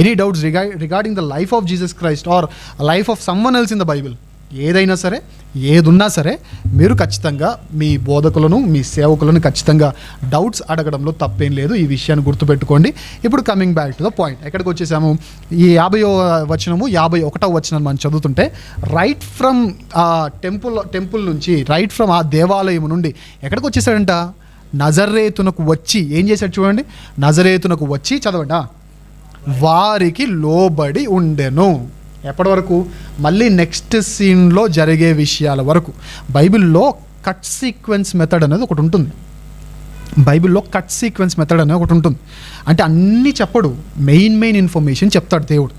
any doubts regarding the life of Jesus Christ or life of someone else in the Bible, ఏదైనా సరే, ఏదున్నా సరే మీరు ఖచ్చితంగా మీ బోధకులను, మీ సేవకులను ఖచ్చితంగా డౌట్స్ అడగడంలో తప్పేం లేదు. ఈ విషయాన్ని గుర్తుపెట్టుకోండి. ఇప్పుడు coming back to the point, ఎక్కడికి వచ్చేసాము? ఈ 50వ వచనము 51వ వచనం మనం చదువుతుంటే, రైట్ ఫ్రమ్ టెంపుల్ నుంచి, రైట్ ఫ్రమ్ ఆ దేవాలయం నుండి ఎక్కడికి వచ్చేసాడంట? నజరేతునకు వచ్చి ఏం చేశాడు చూడండి. నజరేతునకు వచ్చి చదవండి, వారికి లోబడి ఉండెను. ఎప్పటి వరకు? మళ్ళీ నెక్స్ట్ సీన్లో జరిగే విషయాల వరకు. బైబిల్లో కట్ సీక్వెన్స్ మెథడ్ అనేది ఒకటి ఉంటుంది. అంటే అన్నీ చెప్పడు, మెయిన్ ఇన్ఫర్మేషన్ చెప్తాడు దేవుడు.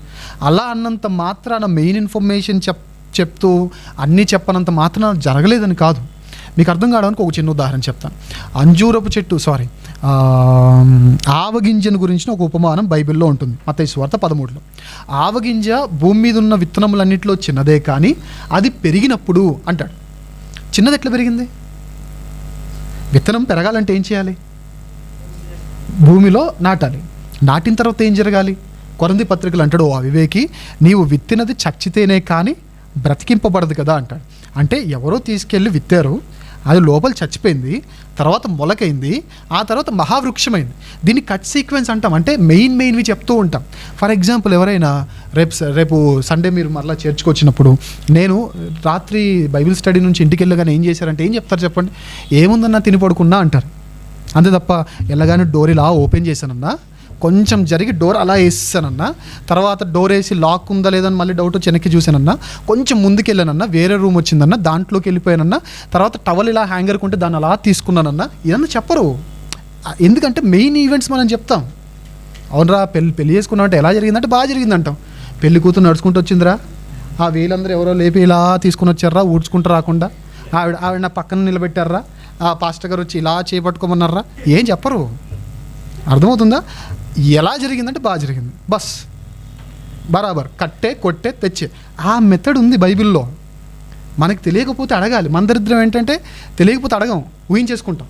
అలా అన్నంత మాత్రాన మెయిన్ ఇన్ఫర్మేషన్ చెప్తూ అన్నీ చెప్పనంత మాత్రాన జరగలేదని కాదు. మీకు అర్థం కావడానికి ఒక చిన్న ఉదాహరణ చెప్తాను. ఆవగింజను గురించిన ఒక ఉపమానం బైబిల్లో ఉంటుంది, మత్తయి సువార్త 13లో. ఆవగింజ భూమి మీద ఉన్న విత్తనములన్నింటిలో చిన్నదే, కానీ అది పెరిగినప్పుడు అంటాడు. చిన్నది ఎట్లా పెరిగింది? విత్తనం పెరగాలంటే ఏం చేయాలి? భూమిలో నాటాలి. నాటిన తర్వాత ఏం జరగాలి? కొరంథీ పత్రికలు అంటాడు, ఓ అవివేకి, నీవు విత్తినది చచ్చితేనే కానీ బ్రతికింపబడదు కదా అంటాడు. అంటే ఎవరో తీసుకెళ్ళి విత్తారు, అది లోపల చచ్చిపోయింది, తర్వాత మొలకైంది, ఆ తర్వాత మహావృక్షమైంది. దీన్ని కట్ సీక్వెన్స్ అంటాం. అంటే మెయిన్వి చెప్తూ ఉంటాం. ఫర్ ఎగ్జాంపుల్, ఎవరైనా రేపు సండే మీరు మరలా చర్చ్కి వచ్చినప్పుడు, నేను రాత్రి బైబిల్ స్టడీ నుంచి ఇంటికి వెళ్ళగానే ఏం చేశారంటే ఏం చెప్తారు చెప్పండి? ఏముందన్నా తిని పడుకున్నా అంటారు. అంతే తప్ప వెళ్ళగానే డోర్ ఇలా ఓపెన్ చేశానన్నా, కొంచెం జరిగి డోర్ అలా వేసానన్నా, తర్వాత డోర్ వేసి లాక్ ఉందా లేదని మళ్ళీ డౌట్ వచ్చి వెనక్కి చూసానన్నా, కొంచెం ముందుకు వెళ్ళానన్నా, వేరే రూమ్ వచ్చిందన్నా, దాంట్లోకి వెళ్ళిపోయానన్నా, తర్వాత టవల్ ఇలా హ్యాంగర్కి ఉంటే దాన్ని అలా తీసుకున్నానన్నా, ఇదన్నా చెప్పరు. ఎందుకంటే మెయిన్ ఈవెంట్స్ మనం చెప్తాం. అవునరా, పెళ్ళి చేసుకున్నావు అంటే ఎలా జరిగిందంటే బాగా జరిగిందంటాం. పెళ్లి కూతురు నడుచుకుంటూ వచ్చిందిరా, ఆ వీళ్ళందరూ ఎవరో లేపి ఇలా తీసుకుని వచ్చారా, ఊడ్చుకుంటూ రాకుండా, ఆవిడ నా పక్కన నిలబెట్టారా, ఆ పాస్టర్ గారు వచ్చి ఇలా చేపట్టుకోమన్నారా, ఏం చెప్పరు. అర్థమవుతుందా? ఎలా జరిగిందంటే బాగా జరిగింది, బస్ బరాబర్, కట్టే కొట్టే తెచ్చే. ఆ మెథడ్ ఉంది బైబిల్లో. మనకు తెలియకపోతే అడగాలి. మన దరిద్రం ఏంటంటే తెలియకపోతే అడగం, ఊహించేసుకుంటాం.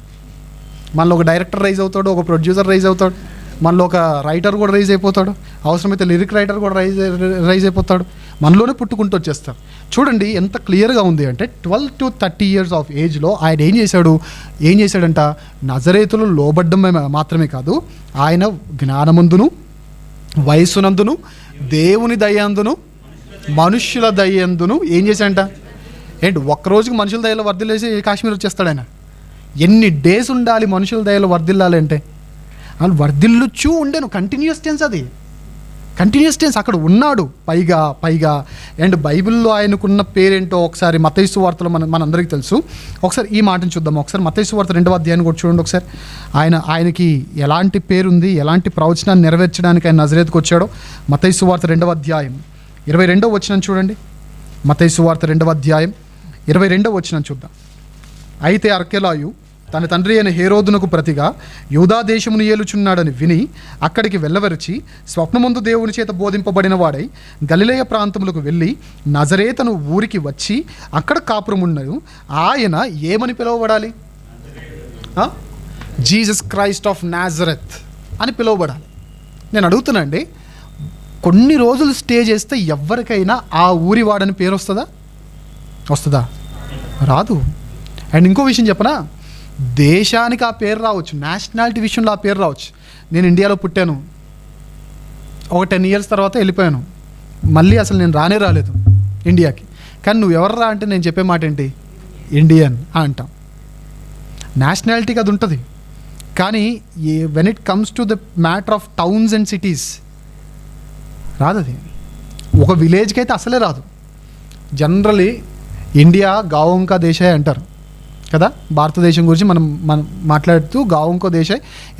మనలో ఒక డైరెక్టర్ రైజ్ అవుతాడు, ఒక ప్రొడ్యూసర్ రైజ్ అవుతాడు, మనలో ఒక రైటర్ కూడా రైజ్ అయిపోతాడు, అవసరమైతే లిరిక్ రైటర్ కూడా రైజ్ అయిపోతాడు. మనలోనే పుట్టుకుంటూ వచ్చేస్తారు. చూడండి ఎంత క్లియర్గా ఉంది అంటే 12 to 30 years ఆఫ్ ఏజ్లో ఆయన ఏం చేశాడంట? నజరేతులు లోబడ్డం మాత్రమే కాదు, ఆయన జ్ఞానమందును, వయస్సునందును, దేవుని దయందును, మనుష్యుల దయందును ఏం చేశాడంట? ఏంటి ఒక్కరోజుకి మనుషుల దయలో వర్ధిల్లేసి కాశ్మీర్ వచ్చేస్తాడు ఆయన? ఎన్ని డేస్ ఉండాలి మనుషుల దయలో వర్ధిల్లాలి అంటే? వాళ్ళు వర్ధిల్లుచూ ఉండేను. కంటిన్యూస్ టెన్స్, అది కంటిన్యూస్ టెన్స్. అక్కడ ఉన్నాడు పైగా అండ్ బైబిల్లో ఆయనకున్న పేరేంటో ఒకసారి మత్తయి సువార్తలో మనందరికీ తెలుసు. ఒకసారి ఈ మాటను చూద్దాం. ఒకసారి మత్తయి సువార్త 2వ అధ్యాయాన్ని కూడా చూడండి ఒకసారి. ఆయనకి ఎలాంటి పేరుంది, ఎలాంటి ప్రవచనాన్ని నెరవేర్చడానికి ఆయన నజరేతుకు వచ్చాడో. మత్తయి సువార్త 2వ అధ్యాయం 22వ వచనం చూడండి. మత్తయి సువార్త 2వ అధ్యాయం 22వ వచనం చూద్దాం. అయితే అర్కెలాయు తన తండ్రి అయిన హేరోదునకు ప్రతిగా యూదా దేశమును ఏలుచున్నాడని విని అక్కడికి వెళ్ళవరిచి స్వప్నమందు దేవుని చేత బోధింపబడిన వాడై గలిలయ ప్రాంతములకు వెళ్ళి నజరేతను ఊరికి వచ్చి అక్కడ కాపురమున్నాడు. ఆయన ఏమని పిలువబడాలి? జీసస్ క్రైస్ట్ ఆఫ్ నాజరెత్ అని పిలువబడాలి. నేను అడుగుతున్నా అండి, కొన్ని రోజులు స్టే చేస్తే ఎవరికైనా ఆ ఊరి వాడని పేరు వస్తుందా? రాదు. అండ్ ఇంకో విషయం చెప్పనా, దేశానికి ఆ పేరు రావచ్చు, నేషనాలిటీ విషయంలో ఆ పేరు రావచ్చు. నేను ఇండియాలో పుట్టాను, ఒక 10 years తర్వాత వెళ్ళిపోయాను, మళ్ళీ అసలు నేను రాలేదు ఇండియాకి. కానీ నువ్వు ఎవర్రా అంటే నేను చెప్పే మాట ఏంటి? ఇండియన్ అంటాం. నేషనాలిటీకి అది ఉంటుంది. కానీ when it comes to the matter of towns and cities రాదు. అది ఒక విలేజ్కి అయితే అసలే రాదు. జనరలీ ఇండియా గావం కా దేశే అంటారు కదా. భారతదేశం గురించి మనం మాట్లాడుతూ గావం కో దేశే.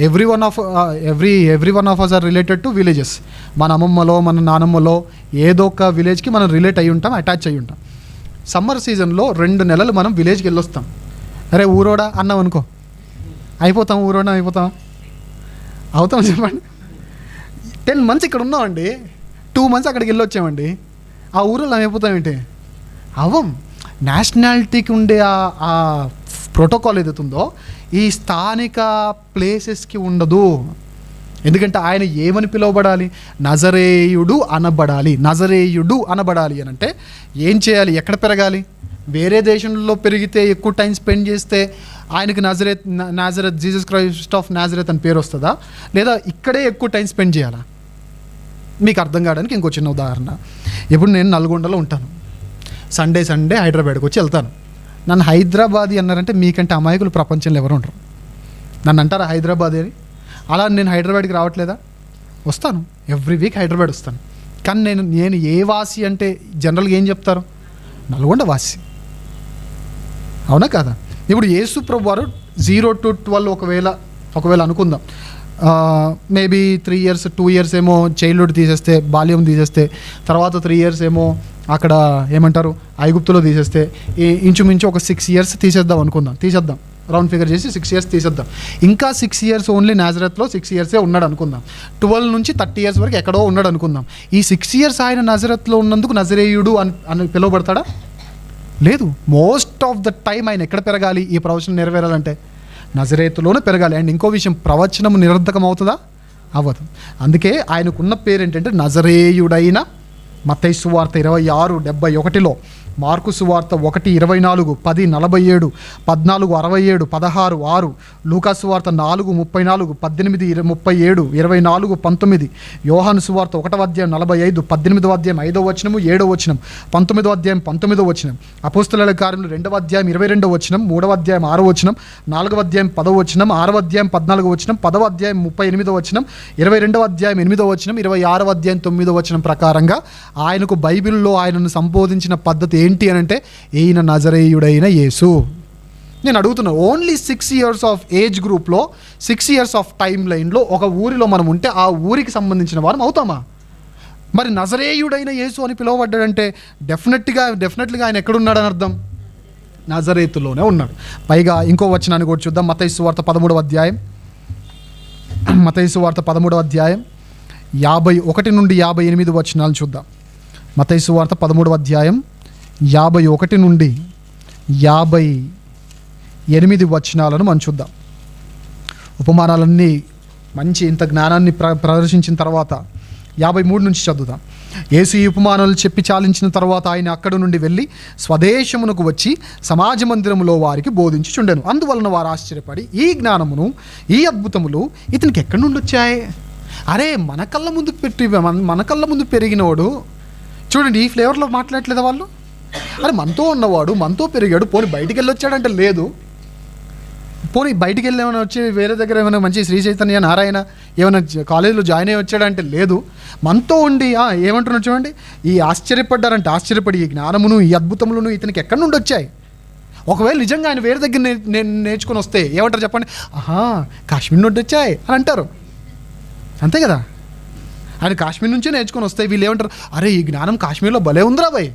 Every one of us are related to villages. మన అమ్మమ్మలో, మన నానమ్మలో ఏదో ఒక విలేజ్కి మనం రిలేట్ అయ్యి ఉంటాం, అటాచ్ అయ్యి ఉంటాం. సమ్మర్ సీజన్లో 2 నెలలు మనం విలేజ్కి వెళ్ళొస్తాం. అరే ఊరోడా అన్నాం అనుకో, అయిపోతాం. ఊరోడా అవుతాం చెప్పండి. 10 months ఇక్కడ ఉన్నామండి, 2 months అక్కడికి వెళ్ళొచ్చామండి. ఆ ఊరిలో అయిపోతాం ఏంటి? అవం. నేషనాలిటీకి ఉండే ఆ ప్రోటోకాల్ ఏదైతుందో ఈ స్థానిక ప్లేసెస్కి ఉండదు. ఎందుకంటే ఆయన ఏమని పిలువబడాలి? నజరేయుడు అనబడాలి. నజరేయుడు అనబడాలి అని అంటే ఏం చేయాలి? ఎక్కడ పెరగాలి? వేరే దేశంలో పెరిగితే, ఎక్కువ టైం స్పెండ్ చేస్తే ఆయనకి Nazareth Jesus Christ of Nazareth అని పేరు వస్తుందా? లేదా ఇక్కడే ఎక్కువ టైం స్పెండ్ చేయాలా? మీకు అర్థం కావడానికి ఇంకో చిన్న ఉదాహరణ. ఇప్పుడు నేను నల్గొండలో ఉంటాను, సండే హైదరాబాద్కి వచ్చి వెళ్తాను. నన్ను హైదరాబాదీ అన్నారంటే మీకంటే అమాయకులు ప్రపంచంలో ఎవరు ఉండరు. నన్ను అంటారా హైదరాబాదీ అని? అలా నేను హైదరాబాద్కి రావట్లేదా? వస్తాను, ఎవ్రీ వీక్ హైదరాబాద్ వస్తాను. కానీ నేను ఏ వాసి అంటే జనరల్గా ఏం చెప్తారు? నల్గొండ వాసి. అవునా కాదా? ఇప్పుడు యేసు ప్రభు వారు 0 to 12 ఒకవేళ అనుకుందాం, మేబీ 3 years 2 years ఏమో చైల్డ్హుడ్ తీసేస్తే, బాల్యం తీసేస్తే, తర్వాత 3 years ఏమో అక్కడ ఏమంటారు ఐగుప్తులో తీసేస్తే, ఇంచుమించు ఒక 6 years తీసేద్దాం అనుకుందాం. తీసేద్దాం, రౌండ్ ఫిగర్ చేసి 6 years తీసేద్దాం. ఇంకా 6 years ఓన్లీ నాజరేత్లో 6 years ఉన్నాడు అనుకుందాం. 12 నుంచి 30 years వరకు ఎక్కడో ఉన్నాడు అనుకుందాం. ఈ 6 years ఆయన నాజరేత్లో ఉన్నందుకు నజరేయుడు అని పిలువబడతాడా? లేదు. మోస్ట్ ఆఫ్ ద టైం ఆయన ఎక్కడ పెరగాలి? ఈ ప్రవచనం నెరవేరాలంటే నజరేతులోనే పెరగాలి. అండ్ ఇంకో విషయం, ప్రవచనం నిరర్ధకం అవుతుందా? అవ్వదు. అందుకే ఆయనకున్న పేరు ఏంటంటే నజరేయుడైన. మత్తయి సువార్త 26:71, మార్కు సువార్త 1:24, 10:47, 14:67, 16:6, లూకా సువార్త 4:34, 18:37, 24:19, యోహాను సువార్త 1:45, 18వ అధ్యాయం 5వ వచనం, 7వ వచనం, 19వ అధ్యాయం 19వ వచనం, అపోస్తలుల కార్యములు 2వ అధ్యాయం 22వ వచనం, 3వ అధ్యాయం 6వ వచనం, 4వ అధ్యాయం 10వ వచనం, 6వ అధ్యాయం 14వ వచనం, 10వ అధ్యాయం 38వ వచనం, 22వ అధ్యాయం 8వ వచనం, 26వ అధ్యాయం 9వ వచనం ప్రకారంగా ఆయనకు బైబిల్లో ఆయనను సంబోధించిన పద్ధతి ఏంటి అని అంటే ఈయన నజరేయుడైన యేసు. నేను అడుగుతున్నా, ఓన్లీ 6 years ఆఫ్ ఏజ్ గ్రూప్లో, 6 years ఆఫ్ టైం లైన్లో ఒక ఊరిలో మనం ఉంటే ఆ ఊరికి సంబంధించిన వారం అవుతామా? మరి నజరేయుడైన యేసు అని పిలువబడ్డాడంటే డెఫినెట్గా ఆయన ఎక్కడున్నాడని అర్థం? నజరేతులోనే ఉన్నాడు. పైగా ఇంకో వచనాన్ని కూడా చూద్దాం. మత్తయి సువార్త 13వ అధ్యాయం, మత్తయి సువార్త 13వ అధ్యాయం 51 నుండి 58 వచనాలు చూద్దాం. మత్తయి సువార్త 13వ అధ్యాయం 51 నుండి 58 వచనాలను మనం చూద్దాం. ఉపమానాలన్నీ మంచి ఇంత జ్ఞానాన్ని ప్రదర్శించిన తర్వాత 53 నుంచి చదువుదాం. యేసు ఈ ఉపమానాలు చెప్పి చాలించిన తర్వాత ఆయన అక్కడి నుండి వెళ్ళి స్వదేశమునకు వచ్చి సమాజ మందిరములో వారికి బోధించుచుండెను. అందువలన వారు ఆశ్చర్యపడి, ఈ జ్ఞానమును, ఈ అద్భుతములు ఇతనికి ఎక్కడి నుండి వచ్చాయి? అరే, మన కళ్ళ ముందు పెరిగినవాడు చూడండి, ఈ ఫ్లేవర్లో మాట్లాడలేదా వాళ్ళు? అరే, మనతో ఉన్నవాడు, మనతో పెరిగాడు, పోనీ బయటికి వెళ్ళి వచ్చాడంటే లేదు. పోనీ బయటికి వెళ్ళి ఏమైనా వచ్చి వేరే దగ్గర ఏమైనా మంచి శ్రీ చైతన్య నారాయణ ఏమైనా కాలేజీలో జాయిన్ అయ్యి వచ్చాడంటే లేదు. మనతో ఉండి ఏమంటున్నాడు చూడండి, ఈ ఆశ్చర్యపడి ఈ జ్ఞానమును, ఈ అద్భుతములను ఇతనికి ఎక్కడి నుండి వచ్చాయి? ఒకవేళ నిజంగా ఆయన వేరే దగ్గర నేర్చుకొని వస్తే ఏమంటారు చెప్పండి? కాశ్మీర్ నుండి వచ్చాయి అని అంటారు. అంతే కదా? ఆయన కాశ్మీర్ నుంచే నేర్చుకొని వస్తాయి. వీళ్ళు ఏమంటారు? అరే, ఈ జ్ఞానం కాశ్మీర్లో భలే ఉందిరా బాయ్,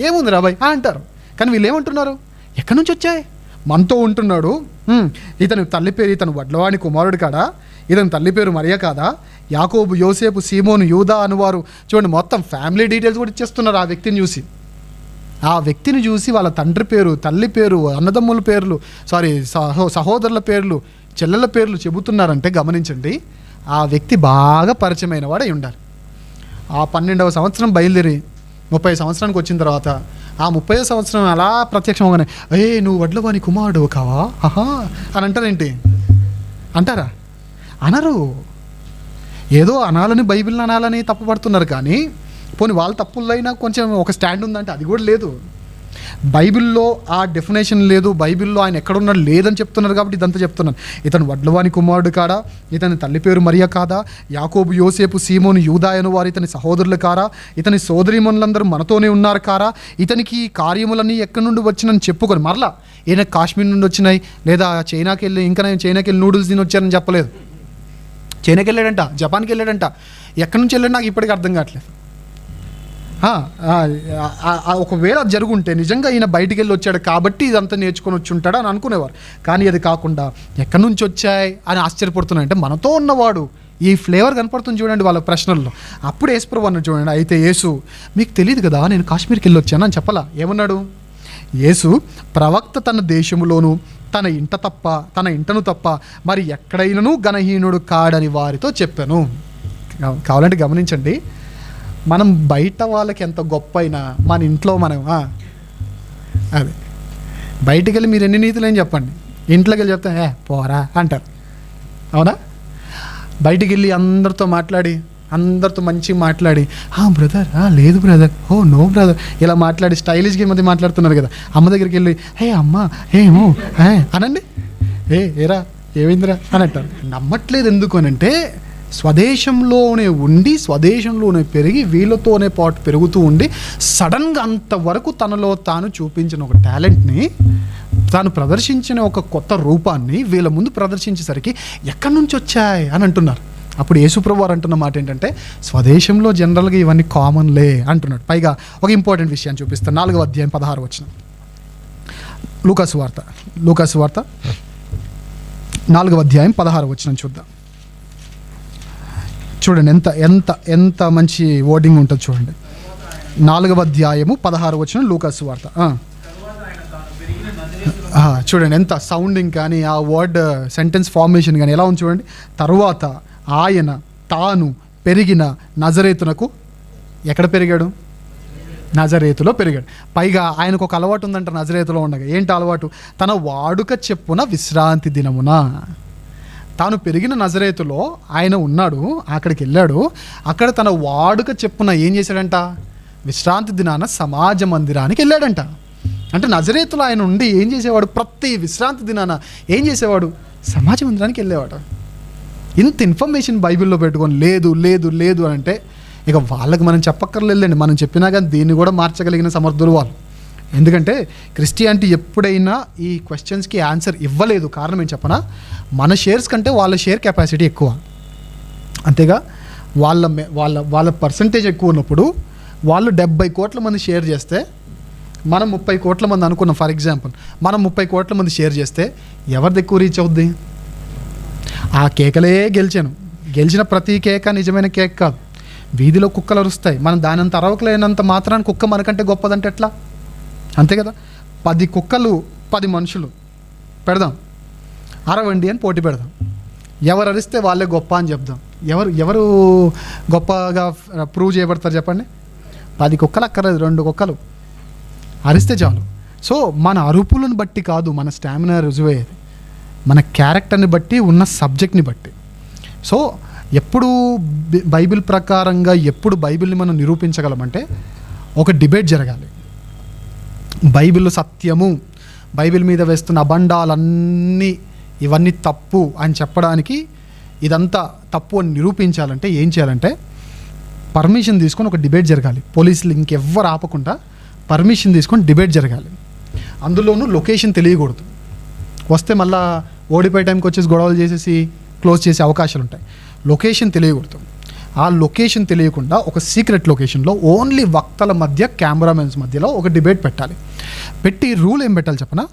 ఏముందిరా బాయ్ అంటారు. కానీ వీళ్ళు ఏమంటున్నారు? ఎక్కడి నుంచి వచ్చాయి? మనతో ఉంటున్నాడు, ఇతని తల్లి పేరు, ఇతను వడ్లవాణి కుమారుడు కాదా? ఇతని తల్లి పేరు మరియ కాదా? యాకోబు, యోసేపు, సీమోను, యూదా అనువారు చూడండి, మొత్తం ఫ్యామిలీ డీటెయిల్స్ కూడా ఇచ్చేస్తున్నారు ఆ వ్యక్తిని చూసి వాళ్ళ తండ్రి పేరు, తల్లి పేరు, అన్నదమ్ముల పేర్లు, సహోదరుల పేర్లు, చెల్లెల పేర్లు చెబుతున్నారంటే గమనించండి, ఆ వ్యక్తి బాగా పరిచయమైన వాడై ఉండాలి. ఆ 12వ సంవత్సరం బయలుదేరి 30 సంవత్సరానికి వచ్చిన తర్వాత ఆ 30వ సంవత్సరం అలా ప్రత్యక్షంగానే, నువ్వు వడ్లవాని కుమారుడు కావా అని అంటారేంటి? అంటారా? అనరు. ఏదో అనాలని, బైబిల్ని అనాలని తప్పుపడుతున్నారు. కానీ పోనీ వాళ్ళ తప్పులైనా కొంచెం ఒక స్టాండ్ ఉందంటే అది కూడా లేదు. బైబిల్లో ఆ డెఫినేషన్ లేదు, బైబిల్లో ఆయన ఎక్కడున్నాడు లేదని చెప్తున్నారు. కాబట్టి ఇదంతా చెప్తున్నాను. ఇతను వడ్లవాని కుమారుడు కాడా? ఇతని తల్లి పేరు మరియ కాదా? యాకోబు, యోసేపు, సీమోను, యూదా అను వారు ఇతని సహోదరులు కారా? ఇతని సోదరీమణులందరూ మనతోనే ఉన్నారు కారా? ఇతనికి కార్యములన్నీ ఎక్కడి నుండి వచ్చినని చెప్పుకొని మరలా ఈయన కాశ్మీర్ నుండి వచ్చినాయి, లేదా చైనాకి వెళ్ళి నూడిల్స్ తిని వచ్చారని చెప్పలేదు. చైనాకి వెళ్ళాడంట, జపాన్కి వెళ్ళాడంట, ఎక్కడి నుంచి వెళ్ళాడు నాకు ఇప్పటికీ అర్థం కావట్లేదు. ఒకవేళ జరుగుంటే నిజంగా ఈయన బయటికి వెళ్ళి వచ్చాడు కాబట్టి ఇదంతా నేర్చుకొని వచ్చి ఉంటాడు అని అనుకునేవారు. కానీ అది కాకుండా ఎక్కడి నుంచి వచ్చాయి అని ఆశ్చర్యపడుతున్నాయంటే మనతో ఉన్నవాడు, ఈ ఫ్లేవర్ కనపడుతుంది చూడండి వాళ్ళ ప్రశ్నల్లో. అప్పుడు యేసుప్రభు అన్నాడు చూడండి, అయితే యేసు మీకు తెలియదు కదా నేను కాశ్మీర్కి వెళ్ళి వచ్చాను అని చెప్పలా. ఏమన్నాడు యేసు? ప్రవక్త తన దేశములోను తన ఇంటను తప్ప మరి ఎక్కడైనను ఘనహీనుడు కాడని వారితో చెప్పాను. కావాలంటే గమనించండి, మనం బయట వాళ్ళకి ఎంత గొప్ప అయినా మన ఇంట్లో మనం అదే బయటికి వెళ్ళి మీరు ఎన్ని నీతులు ఏం చెప్పండి, ఇంట్లోకి వెళ్ళి చెప్తే పోరా అంటారు. అవునా? బయటికి వెళ్ళి అందరితో మంచిగా మాట్లాడి బ్రదర్ లేదు బ్రదర్, నో బ్రదర్ ఇలా మాట్లాడి స్టైలిష్గా మధ్య మాట్లాడుతున్నారు కదా. అమ్మ దగ్గరికి వెళ్ళి అమ్మ ఏమో అనండి, ఏరా ఏమైందిరా అని అంటారు. నమ్మట్లేదు. ఎందుకు అనంటే స్వదేశంలోనే ఉండి స్వదేశంలోనే పెరిగి వీళ్ళతోనే పాటు పెరుగుతూ ఉండి సడన్గా అంతవరకు తనలో తాను చూపించిన ఒక టాలెంట్ని, తాను ప్రదర్శించిన ఒక కొత్త రూపాన్ని వీళ్ళ ముందు ప్రదర్శించేసరికి ఎక్కడి నుంచి వచ్చాయి అని అంటున్నారు. అప్పుడు యేసుప్రభు వారు అంటున్న మాట ఏంటంటే స్వదేశంలో జనరల్గా ఇవన్నీ కామన్లే అంటున్నాడు. పైగా ఒక ఇంపార్టెంట్ విషయాన్ని చూపిస్తాను. 4వ అధ్యాయం 16 వచనం, లూకాసు వార్త 4వ అధ్యాయం 16 వచనం చూద్దాం. చూడండి ఎంత ఎంత ఎంత మంచి వర్డింగ్ ఉంటుంది చూడండి. 4వ అధ్యాయము 16 వచనం లూకాసు వార్త. చూడండి ఎంత సౌండింగ్ కానీ ఆ వర్డ్ సెంటెన్స్ ఫార్మేషన్ కానీ ఎలా ఉంది చూడండి. తరువాత ఆయన తాను పెరిగిన నజరేతునకు, ఎక్కడ పెరిగాడు? నజరేతులో పెరిగాడు. పైగా ఆయనకు ఒక అలవాటు ఉందంట నజరేతులో ఉండగా. ఏంటి అలవాటు? తన వాడుక చెప్పున విశ్రాంతి దినమున. తాను పెరిగిన నజరేతులో ఆయన ఉన్నాడు, అక్కడికి వెళ్ళాడు. అక్కడ తన వాడుక చెప్పున ఏం చేశాడంట? విశ్రాంతి దినాన సమాజ మందిరానికి వెళ్ళాడంట. అంటే నజరేతులో ఆయన ఉండి ఏం చేసేవాడు? ప్రతి విశ్రాంతి దినాన ఏం చేసేవాడు? సమాజ మందిరానికి వెళ్ళేవాడు. ఇంత ఇన్ఫర్మేషన్ బైబిల్లో పెట్టుకొని లేదు లేదు లేదు అని అంటే ఇక వాళ్ళకి మనం చెప్పక్కర్లేదండి. మనం చెప్పినా కానీ దీన్ని కూడా మార్చగలిగిన సమర్థులు వాళ్ళు. ఎందుకంటే క్రిస్టియానిటీ ఎప్పుడైనా ఈ క్వశ్చన్స్కి ఆన్సర్ ఇవ్వలేదు. కారణం ఏం చెప్పనా? మన షేర్స్ కంటే వాళ్ళ షేర్ కెపాసిటీ ఎక్కువ. అంతేగా, వాళ్ళ పర్సంటేజ్ ఎక్కువ ఉన్నప్పుడు వాళ్ళు 70 కోట్ల మంది షేర్ చేస్తే మనం 30 కోట్ల మంది అనుకున్నాం. ఫర్ ఎగ్జాంపుల్ మనం 30 కోట్ల మంది షేర్ చేస్తే ఎవరిది ఎక్కువ రీచ్ అవుద్ది? ఆ కేకలే గెలిచిన ప్రతి కేక నిజమైన కేక్ కాదు. వీధిలో కుక్కలు అరుస్తాయి, మనం దానంత అరవకలేనంత మాత్రాన్ని కుక్క మనకంటే గొప్పదంటే ఎట్లా? అంతే కదా. 10 కుక్కలు 10 మనుషులు పెడదాం, అరవండి అని పోటీ పెడదాం. ఎవరు అరిస్తే వాళ్ళే గొప్ప అని చెప్దాం. ఎవరు గొప్పగా ప్రూవ్ చేయబడతారు చెప్పండి? 10 కుక్కలు అక్కర్లేదు, 2 కుక్కలు అరిస్తే చాలు. సో మన అరుపులను బట్టి కాదు మన స్టామినా రుజువయ్యేది, మన క్యారెక్టర్ని బట్టి, ఉన్న సబ్జెక్ట్ని బట్టి. సో ఎప్పుడు బైబిల్ ప్రకారంగా ఎప్పుడు బైబిల్ని మనం నిరూపించగలమంటే ఒక డిబేట్ జరగాలి. బైబిల్ సత్యము, బైబిల్ మీద వేస్తున్న అబండాలన్నీ ఇవన్నీ తప్పు అని చెప్పడానికి, ఇదంతా తప్పు అని నిరూపించాలంటే ఏం చేయాలంటే పర్మిషన్ తీసుకొని ఒక డిబేట్ జరగాలి. పోలీసులు ఇంకెవ్వరు ఆపకుండా పర్మిషన్ తీసుకొని డిబేట్ జరగాలి. అందులోనూ లొకేషన్ తెలియకూడదు. వస్తే మళ్ళీ ఓడిపోయే టైంకి వచ్చేసి గొడవలు చేసేసి క్లోజ్ చేసే అవకాశాలు ఉంటాయి. లొకేషన్ తెలియకూడదు. ఆ లొకేషన్ తెలియకుండా ఒక సీక్రెట్ లొకేషన్లో ఓన్లీ వక్తల మధ్య, కెమెరామెన్స్ మధ్యలో ఒక డిబేట్ పెట్టాలి. పెట్టి రూల్ ఏం పెట్టాలి చెప్పనా?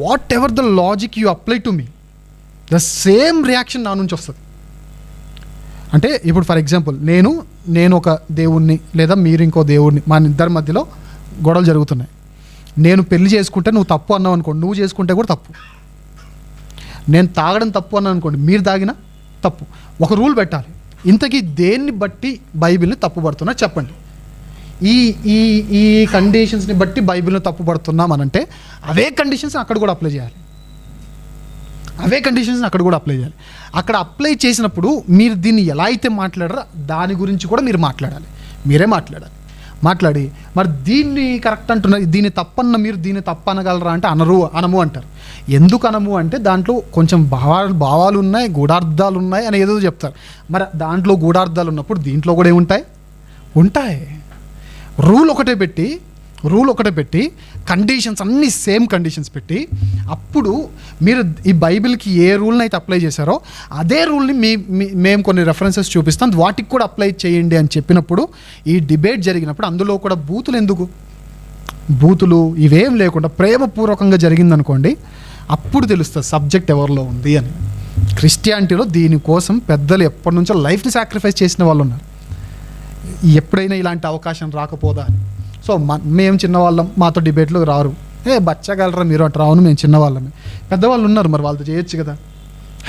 What ever the logic you apply to me, the same reaction నా నుంచి వస్తుంది. అంటే ఇప్పుడు ఫర్ ఎగ్జాంపుల్ నేను ఒక దేవుణ్ణి లేదా మీరు ఇంకో దేవుణ్ణి, మన ఇద్దరి మధ్యలో గొడవలు జరుగుతున్నాయి. నేను పెళ్లి చేసుకుంటే నువ్వు తప్పు అన్నావు అనుకోండి, నువ్వు చేసుకుంటే కూడా తప్పు. నేను తాగడం తప్పు అన్నాను అనుకోండి, మీరు తాగినా తప్పు. ఒక రూల్ పెట్టాలి. ఇంతకీ దేన్ని బట్టి బైబిల్ని తప్పుపడుతున్నా చెప్పండి. ఈ ఈ కండిషన్స్ని బట్టి బైబిల్ని తప్పుపడుతున్నాం అనంటే అవే కండిషన్స్ అక్కడ కూడా అప్లై చేయాలి. అక్కడ అప్లై చేసినప్పుడు మీరు దీన్ని ఎలా అయితే మాట్లాడారో దాని గురించి కూడా మీరు మాట్లాడాలి. మీరే మాట్లాడి మరి దీన్ని కరెక్ట్ అంటున్నారు, దీన్ని తప్పన్న మీరు దీన్ని తప్పనగలరా అంటే అనము అంటారు. ఎందుకు అనము అంటే దాంట్లో కొంచెం భావాలు ఉన్నాయి, గూఢార్థాలు ఉన్నాయి అని ఏదో చెప్తారు. మరి దాంట్లో గూఢార్థాలు ఉన్నప్పుడు దీంట్లో కూడా ఉంటాయి. రూల్ ఒకటే పెట్టి కండిషన్స్ అన్నీ సేమ్ కండిషన్స్ పెట్టి అప్పుడు మీరు ఈ బైబిల్కి ఏ రూల్ని అయితే అప్లై చేశారో అదే రూల్ని మేము కొన్ని రెఫరెన్సెస్ చూపిస్తాం, వాటికి కూడా అప్లై చేయండి అని చెప్పినప్పుడు ఈ డిబేట్ జరిగినప్పుడు అందులో కూడా బూతులు ఇవేం లేకుండా ప్రేమపూర్వకంగా జరిగిందనుకోండి, అప్పుడు తెలుస్తుంది సబ్జెక్ట్ ఎవరిలో ఉంది అని. క్రిస్టియానిటీలో దీనికోసం పెద్దలు ఎప్పటి నుంచో లైఫ్ని సాక్రిఫైస్ చేసిన వాళ్ళు ఉన్నారు. ఎప్పుడైనా ఇలాంటి అవకాశం రాకపోదా అని. సో మేము చిన్నవాళ్ళం, మాతో డిబేట్లు రారు, బచ్చగలరా మీరు అంటారు. అవును, మేము చిన్నవాళ్ళమే. పెద్దవాళ్ళు ఉన్నారు, మరి వాళ్ళతో చేయొచ్చు కదా.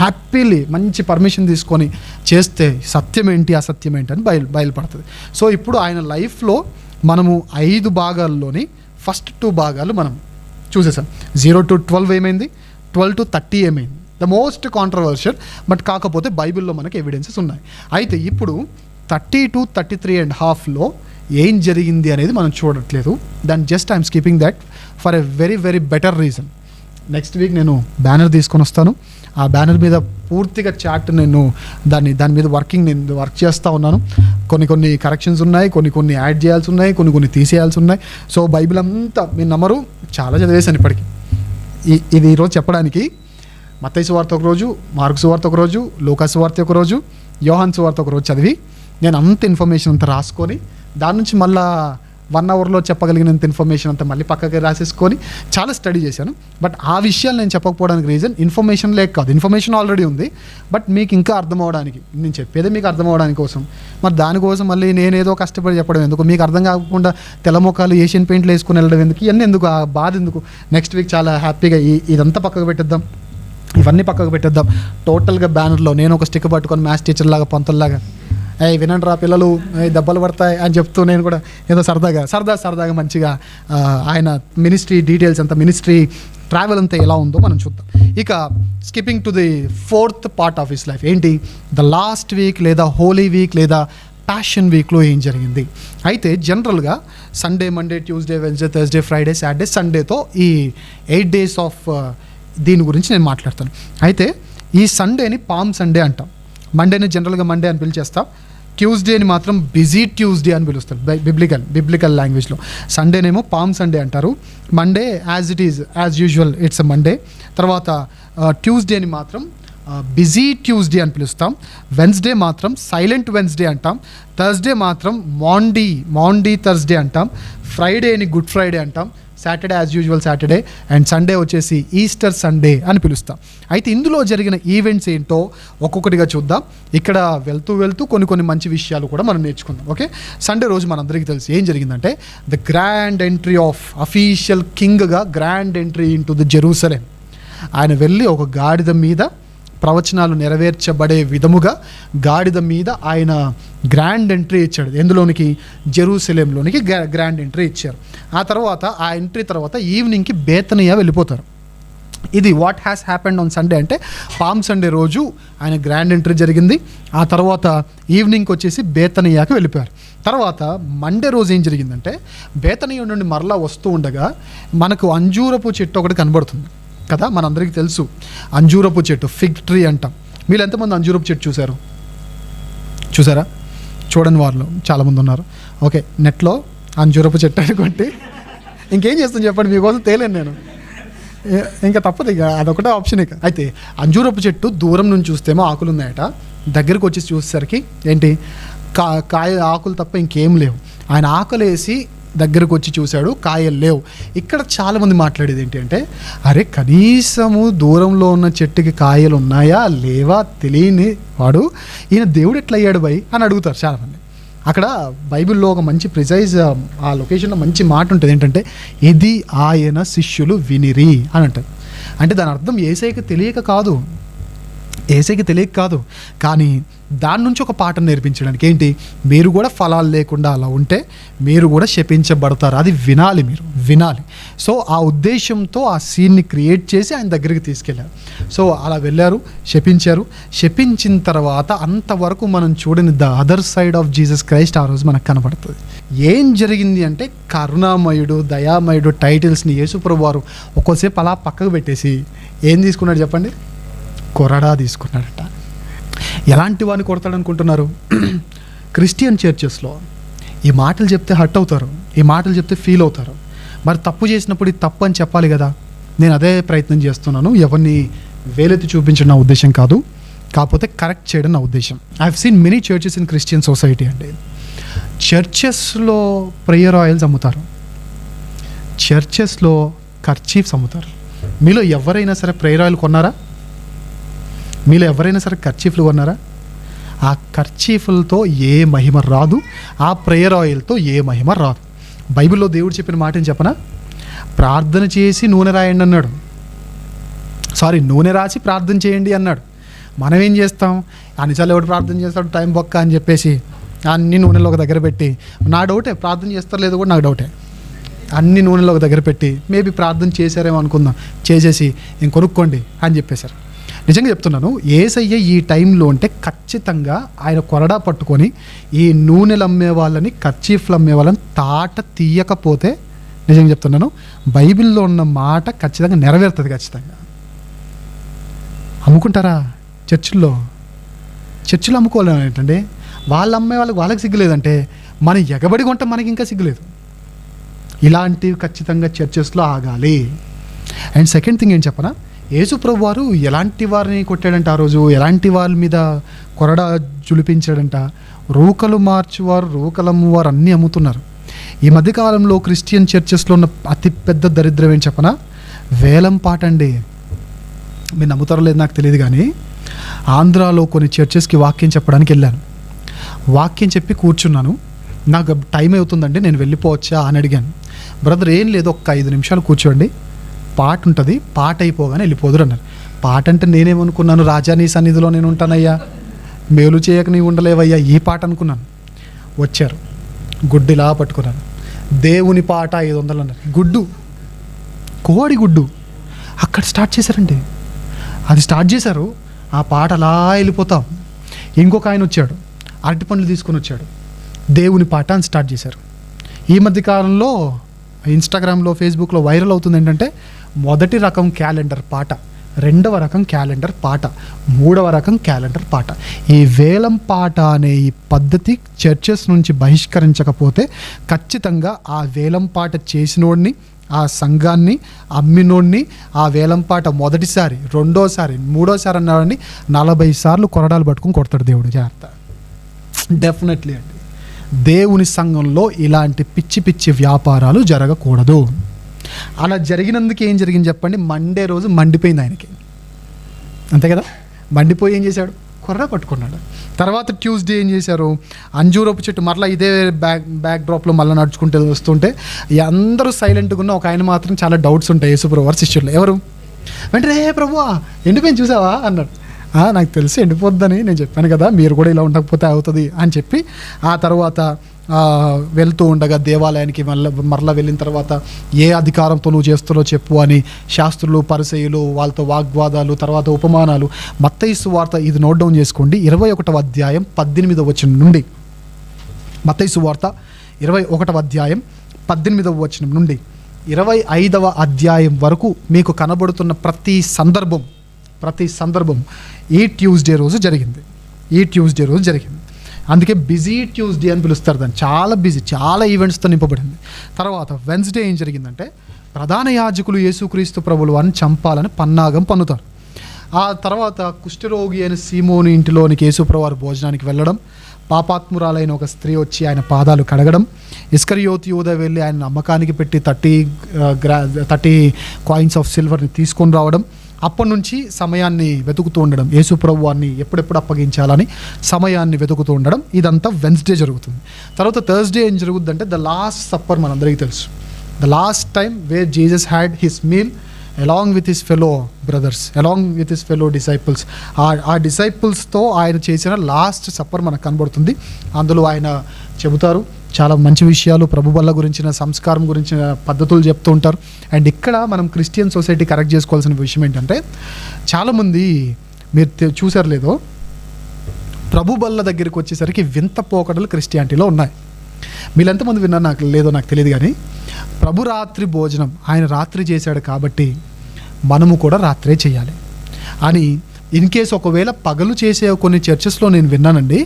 హ్యాపీలీ మంచి పర్మిషన్ తీసుకొని చేస్తే సత్యం ఏంటి అసత్యం ఏంటి అని బయలుపడుతుంది. సో ఇప్పుడు ఆయన లైఫ్లో మనము 5 భాగాల్లోని ఫస్ట్ 2 భాగాలు మనం చూసేసాం. 0 to 12 ఏమైంది, 12 to 30 ఏమైంది, ద మోస్ట్ కాంట్రవర్షియల్. బట్ కాకపోతే బైబిల్లో మనకి ఎవిడెన్సెస్ ఉన్నాయి. అయితే ఇప్పుడు 30 to 33.5లో ఏం జరిగింది అనేది మనం చూడట్లేదు. దాన్ని just I'm skipping that for a very very better reason. Next week నేను బ్యానర్ తీసుకొని వస్తాను. ఆ బ్యానర్ మీద పూర్తిగా చాట్ నేను దాని మీద నేను వర్క్ చేస్తూ ఉన్నాను. కొన్ని కరెక్షన్స్ ఉన్నాయి, కొన్ని యాడ్ చేయాల్సి ఉన్నాయి, కొన్ని తీసేయాల్సి ఉన్నాయి. సో బైబిల్ అంతా మీరు నమ్మరు, చాలా చదివేశాను ఇప్పటికి. ఇది ఈరోజు చెప్పడానికి మత్తయి సువార్త ఒకరోజు, మార్కు సువార్త ఒకరోజు, లూకా సువార్త ఒకరోజు, యోహాను సువార్త ఒకరోజు చదివి నేను అంత ఇన్ఫర్మేషన్ అంతా రాసుకొని దాని నుంచి మళ్ళా 1 అవర్లో చెప్పగలిగినంత ఇన్ఫర్మేషన్ అంతా మళ్ళీ పక్కకి రాసేసుకొని చాలా స్టడీ చేశాను. బట్ ఆ విషయాలు నేను చెప్పకపోవడానికి రీజన్ ఇన్ఫర్మేషన్ లేక కాదు. ఇన్ఫర్మేషన్ ఆల్రెడీ ఉంది, బట్ మీకు ఇంకా అర్థం అవ్వడానికి, నేను చెప్పేది మీకు అర్థం అవ్వడానికి కోసం. మరి దానికోసం మళ్ళీ నేనేదో కష్టపడి చెప్పడం ఎందుకు, మీకు అర్థం కాకుండా తెల్లమొఖాలు ఏషియన్ పెయింట్లు వేసుకుని వెళ్ళడం ఎందుకు, ఇవన్నీ ఎందుకు, ఆ బాధ ఎందుకు. నెక్స్ట్ వీక్ చాలా హ్యాపీగా ఇదంతా పక్కకు పెట్టేద్దాం, ఇవన్నీ పక్కకు పెట్టేద్దాం. టోటల్గా బ్యానర్లో నేను ఒక స్టిక్ పట్టుకొని మ్యాథ్స్ టీచర్ లాగా పంతుల్లాగా వినండి రా పిల్లలు, దెబ్బలు పడతాయి అని చెప్తూ నేను కూడా ఏదో సరదాగా మంచిగా ఆయన మినిస్ట్రీ డీటెయిల్స్ అంతా, మినిస్ట్రీ ట్రావెల్ అంతా ఎలా ఉందో మనం చూద్దాం. ఇక skipping to the 4th part of his life. ఏంటి, ద లాస్ట్ వీక్ లేదా హోలీ వీక్ లేదా ప్యాషన్ వీక్లో ఏం జరిగింది. అయితే జనరల్గా Sunday, Monday, Tuesday, Wednesday, Thursday, Friday, Saturday, సండేతో ఈ 8 days ఆఫ్ దీని గురించి నేను మాట్లాడతాను. అయితే ఈ సండేని పామ్ సండే అంటాం, మండేని జనరల్గా మండే అని పిలిచేస్తాం, ట్యూస్డేని మాత్రం బిజీ ట్యూస్డే అని పిలుస్తారు బిబ్లికల్ లాంగ్వేజ్లో. సండేనేమో పామ్ సండే అంటారు, Monday as usual it's a Monday. తర్వాత ట్యూస్డేని మాత్రం బిజీ ట్యూస్డే అని పిలుస్తాం, వెన్స్డే మాత్రం సైలెంట్ వెన్స్డే అంటాం, థర్స్డే మాత్రం మాండీ థర్స్డే అంటాం, ఫ్రైడేని గుడ్ ఫ్రైడే అంటాం, Saturday as usual Saturday, and Sunday వచ్చేసి ఈస్టర్ సండే అని పిలుస్తాం. అయితే ఇందులో జరిగిన ఈవెంట్స్ ఏంటో ఒక్కొక్కటిగా చూద్దాం. ఇక్కడ వెళ్తూ కొన్ని మంచి విషయాలు కూడా మనం నేర్చుకుందాం. ఓకే, సండే రోజు మనందరికీ తెలుసు ఏం జరిగిందంటే, the grand entry of official కింగ్గా grand entry into the Jerusalem. ఆయన వెళ్ళి ఒక గాడిద మీద ప్రవచనాలు నెరవేర్చబడే విధముగా గాడిద మీద ఆయన గ్రాండ్ ఎంట్రీ ఇచ్చాడు. ఎందులోనికి, జెరూసలేంలోనికి గ్రాండ్ ఎంట్రీ ఇచ్చారు. ఆ ఎంట్రీ తర్వాత ఈవినింగ్కి బేతనియా వెళ్ళిపోతారు. ఇది what has happened on Sunday అంటే, పామ్ సండే రోజు ఆయన గ్రాండ్ ఎంట్రీ జరిగింది. ఆ తర్వాత ఈవినింగ్కి వచ్చేసి బేతనియాకి వెళ్ళిపోయారు. తర్వాత మండే రోజు ఏం జరిగిందంటే, బేతనియా నుండి మరలా వస్తూ ఉండగా మనకు అంజూరపు చెట్టు ఒకటి కనబడుతుంది కదా, మనందరికీ తెలుసు అంజూరపు చెట్టు, ఫిగ్ ట్రీ అంటాం. మీరు ఎంతమంది అంజూరపు చెట్టు చూసారా? చూడని వాళ్ళు చాలామంది ఉన్నారు. ఓకే, నెట్లో అంజూరపు చెట్టు అనుకోండి, ఇంకేం చేస్తాను చెప్పండి, మీకోసం తేలేను నేను, ఇంకా తప్పదు, ఇక అదొకటే ఆప్షన్. ఇక అయితే అంజూరపు చెట్టు దూరం నుంచి చూస్తేమో ఆకులు ఉన్నాయట, దగ్గరకు వచ్చి చూసేసరికి ఏంటి, కాయ ఆకులు తప్ప ఇంకేం లేవు. ఆయన ఆకులేసి దగ్గరకు వచ్చి చూశాడు, కాయలు లేవు. ఇక్కడ చాలామంది మాట్లాడేది ఏంటి అంటే, అరే కనీసము దూరంలో ఉన్న చెట్టుకి కాయలు ఉన్నాయా లేవా తెలియని వాడు ఈయన దేవుడు ఎట్లా అయ్యాడు బై అని అడుగుతారు చాలామంది. అక్కడ బైబిల్లో ఒక మంచి ప్రిసైజ్ ఆ లొకేషన్లో మంచి మాట ఉంటుంది, ఏంటంటే ఇది ఆయన శిష్యులు వినిరి అని అంటారు. అంటే దాని అర్థం ఏసైకి తెలియక కాదు, కానీ దాని నుంచి ఒక పాఠం నేర్పించడానికి. ఏంటి, మీరు కూడా ఫలాలు లేకుండా అలా ఉంటే మీరు కూడా శపించబడతారు, అది వినాలి. సో ఆ ఉద్దేశంతో ఆ సీన్ని క్రియేట్ చేసి ఆయన దగ్గరికి తీసుకెళ్ళారు. సో అలా వెళ్ళారు, శపించిన తర్వాత అంతవరకు మనం చూడని the other side of Jesus Christ ఆ రోజు మనకు కనబడుతుంది. ఏం జరిగింది అంటే, కరుణామయుడు, దయామయుడు టైటిల్స్ని యేసుప్రభువు వారు ఒక్కోసేపు అలా పక్కకు పెట్టేసి ఏం తీసుకున్నాడు చెప్పండి, కొరడా తీసుకున్నాడట. ఎలాంటి వాడిని కొడతాడు అనుకుంటున్నారు? క్రిస్టియన్ చర్చెస్లో ఈ మాటలు చెప్తే హర్ట్ అవుతారు, ఈ మాటలు చెప్తే ఫీల్ అవుతారు. మరి తప్పు చేసినప్పుడు ఇది తప్పు అని చెప్పాలి కదా. నేను అదే ప్రయత్నం చేస్తున్నాను, ఎవరిని వేలెత్తి చూపించడం నా ఉద్దేశం కాదు, కాకపోతే కరెక్ట్ చేయడం నా ఉద్దేశం. I have seen many churches in Christian society అండి. చర్చెస్లో ప్రేయర్ ఆయిల్స్ అమ్ముతారు, చర్చెస్లో కర్చీఫ్స్ అమ్ముతారు. మీలో ఎవరైనా సరే ప్రేయర్ ఆయిల్ కొన్నారా? మీలో ఎవరైనా సరే కర్చీఫ్లు కొన్నారా? ఆ కర్చీఫ్లతో ఏ మహిమ రాదు, ఆ ప్రేయర్ ఆయిల్తో ఏ మహిమ రాదు. బైబిల్లో దేవుడు చెప్పిన మాట ఏం చెప్పనా, ప్రార్థన చేసి నూనె రాయండి అన్నాడు. నూనె రాసి ప్రార్థన చేయండి అన్నాడు. మనం ఏం చేస్తాం, అన్నిసార్లు ఎవడు ప్రార్థన చేస్తాడు టైం బొక్క అని చెప్పేసి అన్ని నూనెలో ఒక దగ్గర పెట్టి, నా డౌటే ప్రార్థన చేస్తారు లేదో కూడా నాకు డౌటే, అన్ని నూనెలో ఒక దగ్గర పెట్టి మేబీ ప్రార్థన చేశారేమో అనుకుందాం, చేసేసి ఇంకొనుక్కోండి అని చెప్పేశారు. నిజంగా చెప్తున్నాను, యేసయ్య ఈ టైంలో ఉంటే ఖచ్చితంగా ఆయన కొరడా పట్టుకొని ఈ నూనెలు అమ్మే వాళ్ళని, కర్చీఫ్లు అమ్మే వాళ్ళని తాట తీయకపోతే, నిజంగా చెప్తున్నాను, బైబిల్లో ఉన్న మాట ఖచ్చితంగా నెరవేరుతుంది. ఖచ్చితంగా అమ్ముకుంటారా చర్చిల్లో అమ్ముకోవాలి ఏంటంటే, వాళ్ళు అమ్మే వాళ్ళకి సిగ్గులేదంటే మనం ఎగబడి కొంటే మనకి ఇంకా సిగ్గులేదు. ఇలాంటివి ఖచ్చితంగా చర్చెస్లో ఆగాలి. అండ్ సెకండ్ థింగ్ ఏం చెప్పనా, యేసు ప్రభు వారు ఎలాంటి వారిని కొట్టాడంట ఆ రోజు, ఎలాంటి వాళ్ళ మీద కొరడా జులిపించాడంట, రూకలు మార్చువారు, రూకలమ్మువారు అన్నీ అమ్ముతున్నారు. ఈ మధ్యకాలంలో క్రిస్టియన్ చర్చెస్లో ఉన్న అతిపెద్ద దరిద్రం ఏం చెప్పనా, వేలం పాట అండి. మీరు నమ్ముతారో లేదు నాకు తెలియదు కానీ, ఆంధ్రాలో కొన్ని చర్చెస్కి వాక్యం చెప్పడానికి వెళ్ళాను. వాక్యం చెప్పి కూర్చున్నాను. నాకు టైం అవుతుందండి, నేను వెళ్ళిపోవచ్చా అని అడిగాను. బ్రదర్ ఏం లేదు, ఒక్క 5 నిమిషాలు కూర్చోండి, పాట ఉంటుంది, పాట అయిపోగానే వెళ్ళిపోదురు అన్నారు. పాట అంటే నేనేమనుకున్నాను, రాజా నీ సన్నిధిలో నేను ఉంటానయ్యా, మేలు చేయక నీ ఉండలేవయ్యా, ఈ పాట అనుకున్నాను. వచ్చారు, గుడ్డిలా పట్టుకున్నాను, దేవుని పాట 500 అన్నారు. గుడ్డు, కోడి గుడ్డు అక్కడ స్టార్ట్ చేశారండి. అది స్టార్ట్ చేశారు, ఆ పాట అలా వెళ్ళిపోతాం. ఇంకొక ఆయన వచ్చాడు, అరటి పండ్లు తీసుకొని వచ్చాడు, దేవుని పాట అని స్టార్ట్ చేశారు. ఈ మధ్యకాలంలో ఇన్స్టాగ్రామ్లో, ఫేస్బుక్లో వైరల్ అవుతుంది ఏంటంటే, మొదటి రకం క్యాలెండర్ పాట, రెండవ రకం క్యాలెండర్ పాట, మూడవ రకం క్యాలెండర్ పాట. ఈ వేలం పాట అనే ఈ పద్ధతి చర్చెస్ నుంచి బహిష్కరించకపోతే ఖచ్చితంగా ఆ వేలం పాట చేసినోడిని, ఆ సంఘాన్ని అమ్మినోడిని, ఆ వేలం పాట మొదటిసారి, రెండోసారి, మూడోసారి అన్నాడని 40 సార్లు కొరడాలు పట్టుకుని కొడతాడు దేవుడు. జాగ్రత్త. డెఫినెట్లీ అండి, దేవుని సంఘంలో ఇలాంటి పిచ్చి పిచ్చి వ్యాపారాలు జరగకూడదు. అలా జరిగినందుకు ఏం జరిగింది చెప్పండి, మండే రోజు మండిపోయింది ఆయనకి, అంతే కదా. మండిపోయి ఏం చేశాడు, కొర్ర పట్టుకున్నాడు. తర్వాత ట్యూస్డే ఏం చేశారు, అంజూరపు చెట్టు మరలా ఇదే బ్యాక్ డ్రాప్లో మళ్ళీ నడుచుకుంటూ వస్తుంటే అందరూ సైలెంట్గా ఉన్న ఒక ఆయన మాత్రం చాలా డౌట్స్ ఉంటాయి యేసుప్రభు వారి శిష్యులు. ఎవరు వెంటనే, ప్రభువా ఎండిపోయింది చూసావా అన్నాడు. నాకు తెలిసి ఎండిపోద్దని నేను చెప్పాను కదా, మీరు కూడా ఇలా ఉండకపోతే అవుతుంది అని చెప్పి, ఆ తర్వాత వెళ్తూ ఉండగా దేవాలయానికి మరలా వెళ్ళిన తర్వాత ఏ అధికారంతో నువ్వు చేస్తున్నావు చెప్పు అని శాస్త్రులు, పరిసయ్యులు వాళ్ళతో వాగ్వాదాలు, తర్వాత ఉపమానాలు. మత్తయి సువార్త, ఇది నోట్ డౌన్ చేసుకోండి, 21వ అధ్యాయం 18వ వచనం నుండి, మత్తయి సువార్త 21వ అధ్యాయం 18వ వచనం నుండి 25వ అధ్యాయం వరకు మీకు కనబడుతున్న ప్రతి సందర్భం ఈ ట్యూస్డే రోజు జరిగింది. అందుకే బిజీ ట్యూస్డే అని పిలుస్తారు దాన్ని. చాలా బిజీ, చాలా ఈవెంట్స్తో నింపబడింది. తర్వాత వెన్స్డే ఏం జరిగిందంటే, ప్రధాన యాజకులు యేసుక్రీస్తు ప్రభుల వారిని చంపాలని పన్నాగం పన్నుతారు. ఆ తర్వాత కుష్ఠరోగి అయిన సీమోని ఇంటిలోనికి యేసుప్రభు వారు భోజనానికి వెళ్ళడం, పాపాత్మురాలైన ఒక స్త్రీ వచ్చి ఆయన పాదాలు కడగడం, ఇస్కరియోతు యూదా వెళ్ళి ఆయన అమ్మకానికి పెట్టి 30 కాయిన్స్ ఆఫ్ సిల్వర్ని తీసుకొని రావడం. అప్పటి నుంచి సమయాన్ని వెతుకుతూ ఉండడం, యేసు ప్రభు వారిని ఎప్పుడెప్పుడు అప్పగించాలని సమయాన్ని వెతుకుతూ ఉండడం. ఇదంతా వెన్స్డే జరుగుతుంది. తర్వాత థర్స్డే ఏం జరుగుతుందంటే, ద లాస్ట్ సప్పర్ మనందరికీ తెలుసు. The last time where Jesus had his meal along with his fellow brothers, along with his fellow disciples. ఆ డిసైపుల్స్తో ఆయన చేసిన లాస్ట్ సప్పర్ మనకు కనబడుతుంది. అందులో ఆయన చెబుతారు చాలా మంచి విషయాలు, ప్రభు బల్ల గురించిన, సంస్కారం గురించిన పద్ధతులు చెప్తూ ఉంటారు. అండ్ ఇక్కడ మనం క్రిస్టియన్ సొసైటీ కరెక్ట్ చేసుకోవాల్సిన విషయం ఏంటంటే, చాలామంది మీరు చూసారు లేదో, ప్రభు బల్ల దగ్గరికి వచ్చేసరికి వింత పోకడలు క్రిస్టియానిటీలో ఉన్నాయి. మీరు ఎంతమంది విన్నారు నాకు లేదో నాకు తెలియదు కానీ, ప్రభు రాత్రి భోజనం ఆయన రాత్రి చేశాడు కాబట్టి మనము కూడా రాత్రే చేయాలి అని, ఇన్ కేస్ ఒకవేళ పగలు చేసే కొన్ని చర్చెస్లో నేను విన్నానండి,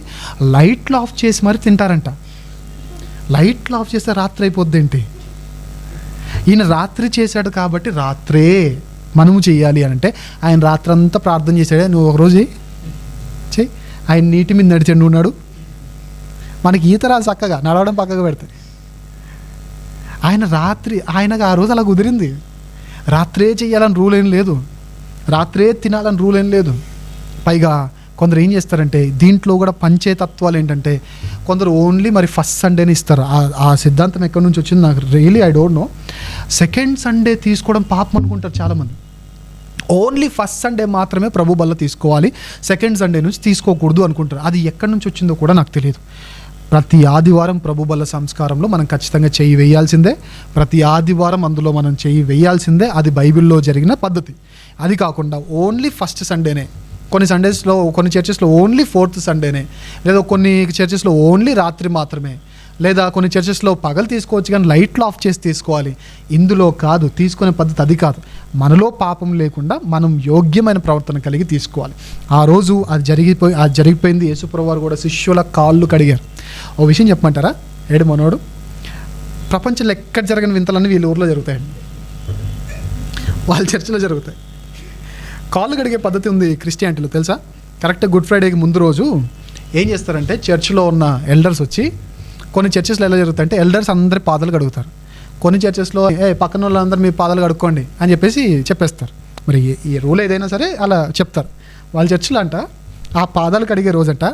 లైట్లు ఆఫ్ చేసి మరి తింటారంట. లైట్లు ఆఫ్ చేస్తే రాత్రి అయిపోద్ది ఏంటి? ఈయన రాత్రి చేశాడు కాబట్టి రాత్రే మనము చేయాలి అని అంటే, ఆయన రాత్రంతా ప్రార్థన చేశాడే, నువ్వు ఒకరోజు చెయ్యి. ఆయన నీటి మీద నడిచండి ఉన్నాడు, మనకి ఈత రాదు చక్కగా, నడవడం పక్కగా పెడతాయి. ఆయనకు ఆ రోజు అలా కుదిరింది. రాత్రే చేయాలని రూల్ ఏం లేదు, రాత్రే తినాలని రూల్ ఏం లేదు. పైగా కొందరు ఏం చేస్తారంటే దీంట్లో కూడా పంచేతత్వాలు ఏంటంటే కొందరు ఓన్లీ మరి ఫస్ట్ సండేని ఇస్తారు. ఆ సిద్ధాంతం ఎక్కడి నుంచి వచ్చింది నాకు really I don't know. Second Sunday తీసుకోవడం పాపం అనుకుంటారు చాలామంది. ఓన్లీ ఫస్ట్ సండే మాత్రమే ప్రభు బల్ల తీసుకోవాలి, సెకండ్ సండే నుంచి తీసుకోకూడదు అనుకుంటారు. అది ఎక్కడి నుంచి వచ్చిందో కూడా నాకు తెలియదు. ప్రతి ఆదివారం ప్రభు బల్ల సంస్కారంలో మనం ఖచ్చితంగా చెయ్యి వేయాల్సిందే. ప్రతి ఆదివారం అందులో మనం చెయ్యి వేయాల్సిందే. అది బైబిల్లో జరిగిన పద్ధతి. అది కాకుండా ఓన్లీ ఫస్ట్ సండేనే, కొన్ని చర్చెస్లో ఓన్లీ ఫోర్త్ సండేనే, లేదా కొన్ని చర్చెస్లో ఓన్లీ రాత్రి మాత్రమే, లేదా కొన్ని చర్చెస్లో పగలు తీసుకోవచ్చు కానీ లైట్లు ఆఫ్ చేసి తీసుకోవాలి. ఇందులో కాదు, తీసుకునే పద్ధతి అది కాదు. మనలో పాపం లేకుండా మనం యోగ్యమైన ప్రవర్తన కలిగి తీసుకోవాలి. ఆ రోజు అది జరిగిపోయింది. యేసుప్రభువు వారు కూడా శిష్యుల కాళ్ళు కడిగారు. ఓ విషయం చెప్పమంటారా? ఏడు మనోడు ప్రపంచంలో ఎక్కడ జరగని వింతలన్నీ వీళ్ళ ఊర్లో జరుగుతాయండి, వాళ్ళ చర్చిలో జరుగుతాయి. కాళ్ళు కడిగే పద్ధతి ఉంది క్రిస్టియానిటీలో, తెలుసా? కరెక్ట్గా గుడ్ ఫ్రైడేకి ముందు రోజు ఏం చేస్తారంటే చర్చిలో ఉన్న ఎల్డర్స్ వచ్చి, కొన్ని చర్చెస్లో ఎలా జరుగుతాయంటే ఎల్డర్స్ అందరి పాదాలు కడుగుతారు. కొన్ని చర్చెస్లో పక్కన వాళ్ళందరూ మీ పాదాలు కడుక్కోండి అని చెప్పేస్తారు. మరి ఈ రూల్ ఏదైనా సరే అలా చెప్తారు. వాళ్ళ చర్చిలో అంట ఆ పాదాలు కడిగే రోజంట,